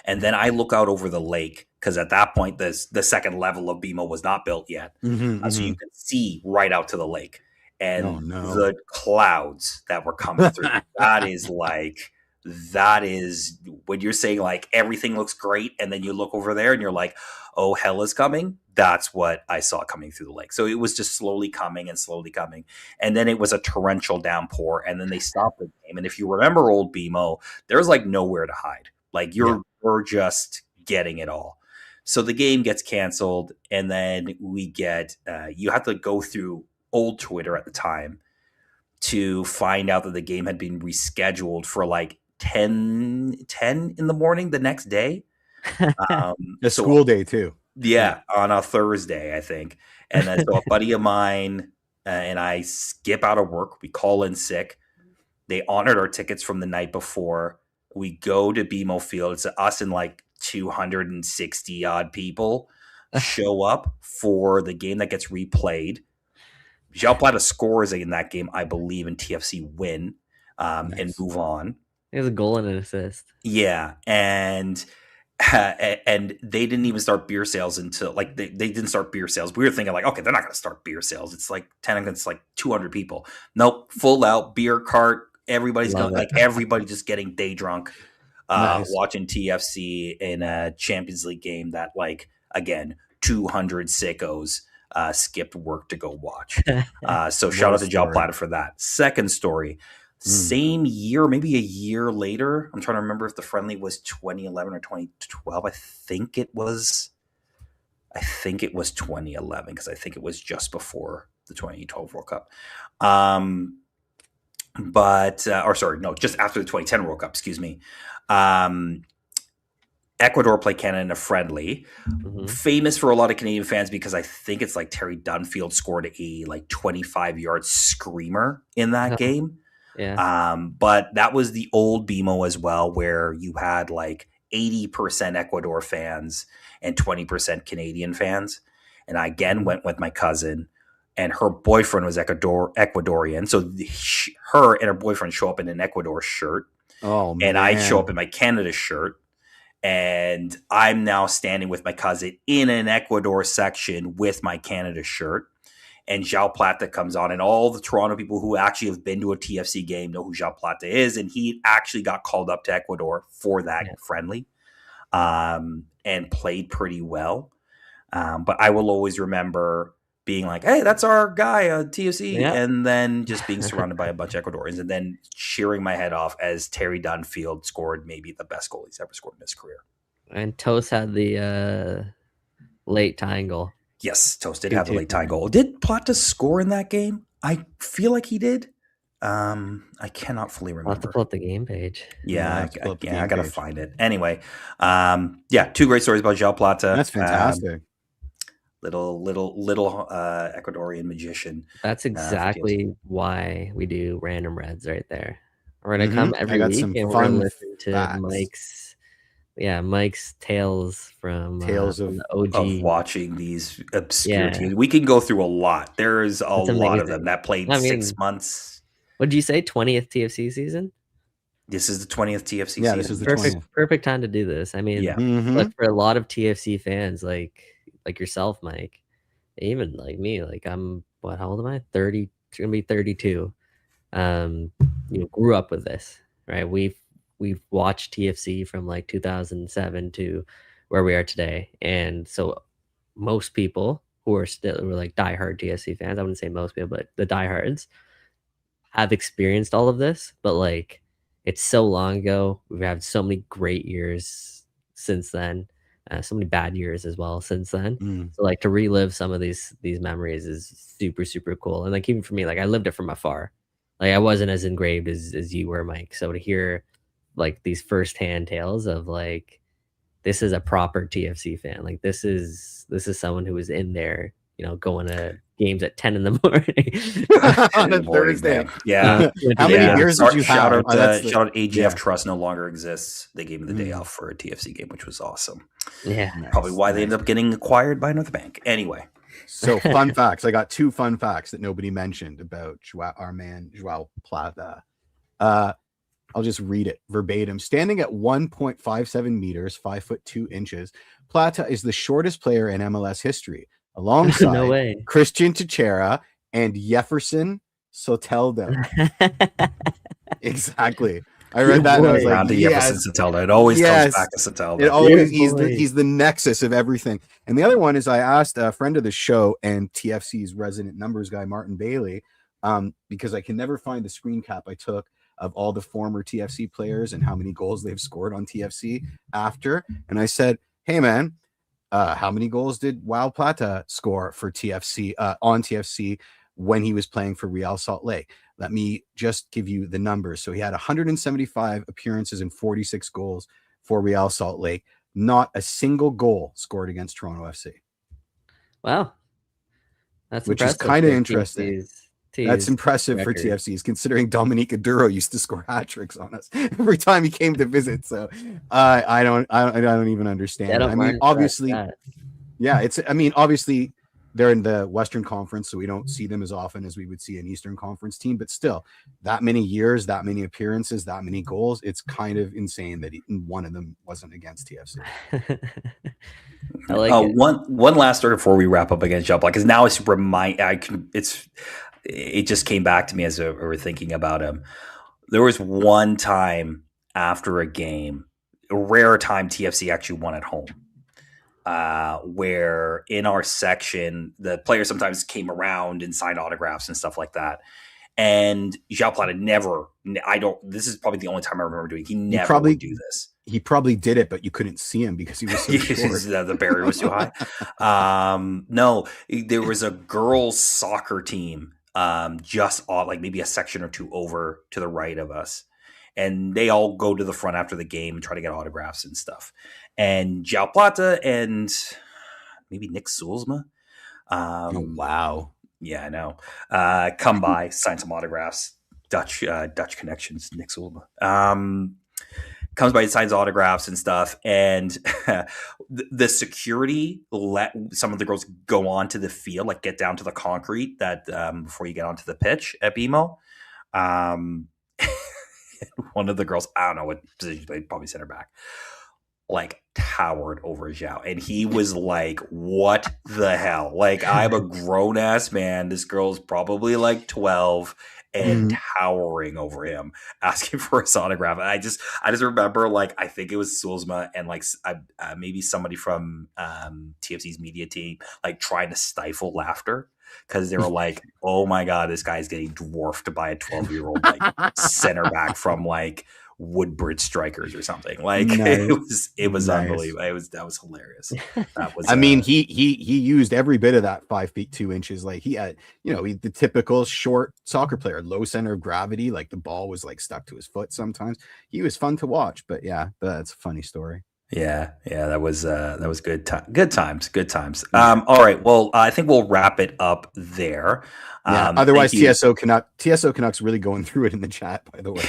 And then I look out over the lake because at that point, the second level of BMO was not built yet. So you could see right out to the lake. And the clouds that were coming through, that is when you're saying like everything looks great. And then you look over there and you're like, oh, hell is coming. That's what I saw coming through the lake. So it was just slowly coming. And then it was a torrential downpour. And then they stopped the game. And if you remember old BMO, there's like nowhere to hide. Like we're just getting it all. So the game gets canceled. And then we get, you have to go through old Twitter at the time to find out that the game had been rescheduled for like 10 in the morning the next day. School day too. Yeah, on a Thursday, I think. And then so a buddy of mine and I skip out of work. We call in sick. They honored our tickets from the night before. We go to BMO Field. It's us and like 260 odd people show up for the game that gets replayed. João Plata scores in that game, I believe, and TFC win and move on. He has a goal and an assist. Yeah, and they didn't even start beer sales until like they didn't start beer sales. We were thinking like, okay, they're not going to start beer sales. It's like 10 against like 200 people. Nope, full out beer cart. Everybody's going, like everybody just getting day drunk, watching TFC in a Champions League game that like again 200 sickos skipped work to go watch. So shout out to João Plata for that. Second story. Same year, maybe a year later. I'm trying to remember if the friendly was 2011 or 2012. I think it was 2011 because I think it was just before the 2012 World Cup. Just after the 2010 World Cup, excuse me. Ecuador play Canada in a friendly, famous for a lot of Canadian fans because I think it's like Terry Dunfield scored a like 25-yard screamer in that game. Yeah. But that was the old BMO as well, where you had like 80% Ecuador fans and 20% Canadian fans. And I again went with my cousin, and her boyfriend was Ecuadorian. So her and her boyfriend show up in an Ecuador shirt. Oh, man. And I show up in my Canada shirt. And I'm now standing with my cousin in an Ecuador section with my Canada shirt. And João Plata comes on, and all the Toronto people who actually have been to a TFC game know who João Plata is. And he actually got called up to Ecuador for that friendly and played pretty well. But I will always remember being like, hey, that's our guy on TFC. Yeah. And then just being surrounded by a bunch of Ecuadorians and then cheering my head off as Terry Dunfield scored maybe the best goal he's ever scored in his career. And Toast had the late tying goal. Yes, Toast did have the late tying goal. Did Plata score in that game? I feel like he did. I cannot fully remember. I'll have to pull up the game page. Yeah, I gotta find it. Anyway, two great stories about João Plata. That's fantastic. Little Ecuadorian magician. That's exactly why we do random reds right there. We're gonna come every week and we're gonna listen to Mike's Yeah, Mike's tales from of the OG of watching these obscure teams. We can go through a lot. There's a lot of them that played 6 months. What did you say? 20th TFC season? This is the 20th TFC season. Yeah, this is the 20th. Perfect time to do this. I mean, look, for a lot of TFC fans like yourself, Mike, even like me, like how old am I? 30, gonna be 32. Grew up with this, right? We've watched TFC from like 2007 to where we are today. And so most people who are like diehard TFC fans, I wouldn't say most people, but the diehards have experienced all of this, but like it's so long ago. We've had so many great years since then, so many bad years as well since then. So like to relive some of these memories is super, super cool. And like even for me, like I lived it from afar. Like I wasn't as engraved as you were, Mike. So to hear like these firsthand tales of like this is a proper TFC fan. Like this is someone who was in there, going to games at 10 in the morning on a Thursday. Yeah. How many years did you have? Shout out AGF Trust no longer exists. They gave me the day off for a TFC game, which was awesome. Yeah. Probably why they ended up getting acquired by another bank. Anyway. So fun facts. I got 2 fun facts that nobody mentioned about our man Joao Plata. I'll just read it verbatim. Standing at 1.57 meters, 5'2" Plata is the shortest player in MLS history, alongside Christian Techera and Jefferson Soteldo. Exactly. I read that and I was like, yes. Soteldo. It always comes back to Soteldo. It always, he's the nexus of everything. And the other one is I asked a friend of the show and TFC's resident numbers guy, Martin Bailey, because I can never find the screen cap I took of all the former TFC players and how many goals they've scored on TFC after. And I said, hey, man, how many goals did Joao Plata score for TFC on TFC when he was playing for Real Salt Lake? Let me just give you the numbers. So he had 175 appearances and 46 goals for Real Salt Lake. Not a single goal scored against Toronto FC. Wow. That's which is kind of interesting. That's impressive for TFCs, considering Dominique Aduro used to score hat tricks on us every time he came to visit. So I don't even understand. I mean, obviously, obviously they're in the Western Conference, so we don't see them as often as we would see an Eastern Conference team. But still, that many years, that many appearances, that many goals, it's kind of insane that one of them wasn't against TFC. I like one last story before we wrap up against Joao, because now it just came back to me as we were thinking about him. There was one time after a game, a rare time TFC actually won at home, where in our section, the players sometimes came around and signed autographs and stuff like that. And Joao Plata this is probably the only time I remember doing it. He never would do this. He probably did it, but you couldn't see him because he was so short. The barrier was too high. No, there was a girls' soccer team just like maybe a section or two over to the right of us. And they all go to the front after the game and try to get autographs and stuff. And Joao Plata and maybe Nick Sulzma. Wow. Yeah, I know. Come by, sign some autographs. Dutch connections, Nick Sulzma. Comes by and signs autographs and stuff. And the security let some of the girls go onto the field, like get down to the concrete that before you get onto the pitch at BMO. One of the girls, I don't know what position, they probably center back, like towered over Joao. And he was like, what the hell? Like, I'm a grown ass man. This girl's probably like 12 and towering over him, asking for his autograph. And I just remember, like, I think it was Sulzma and like maybe somebody from TFC's media team, like trying to stifle laughter because they were like, oh my God, this guy's getting dwarfed by a 12-year-old like center back from like Woodbridge Strikers or something. Like it was unbelievable. That was hilarious. That was he used every bit of that 5 feet 2 inches. Like he had, the typical short soccer player, low center of gravity, like the ball was like stuck to his foot sometimes. He was fun to watch, but yeah, that's a funny story. Yeah, that was good. Good times. All right. Well, I think we'll wrap it up there. Yeah. Otherwise, TSO Canucks really going through it in the chat. By the way,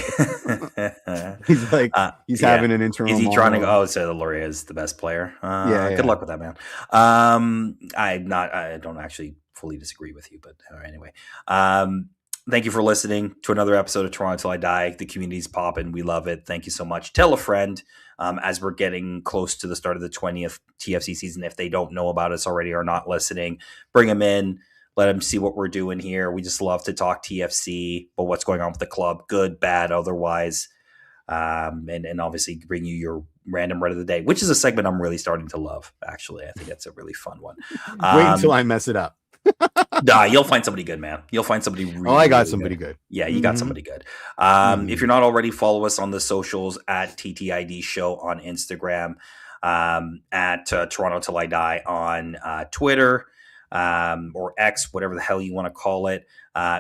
he's like he's having an internal. Is he trying to go? Oh, so Laurier is the best player. Good luck with that, man. I don't actually fully disagree with you, but anyway. Thank you for listening to another episode of Toronto Till I Die. The community's popping. We love it. Thank you so much. Tell a friend as we're getting close to the start of the 20th TFC season. If they don't know about us already or not listening, bring them in. Let them see what we're doing here. We just love to talk TFC, but what's going on with the club, good, bad, otherwise. And obviously bring you your random red of the day, which is a segment I'm really starting to love, actually. I think that's a really fun one. Wait until I mess it up. Nah, you'll find somebody good, man. You'll find somebody really I got somebody good. Yeah, you got somebody good. If you're not already, follow us on the socials at TTID Show on Instagram, at Toronto Till I Die on Twitter, or X, whatever the hell you want to call it.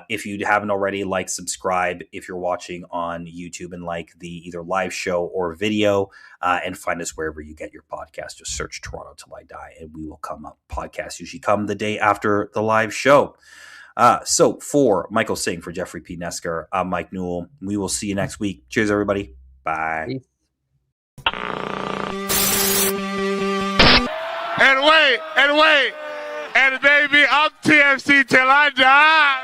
If you haven't already, like, subscribe if you're watching on YouTube, and like the either live show or video, and find us wherever you get your podcast. Just search Toronto Till I Die and we will come up. Podcasts usually come the day after the live show. So for Michael Singh, for Jeffrey P. Nesker, I'm Mike Newell. We will see you next week. Cheers, everybody. Bye. Peace. And wait, and baby, I'm TFC till I die.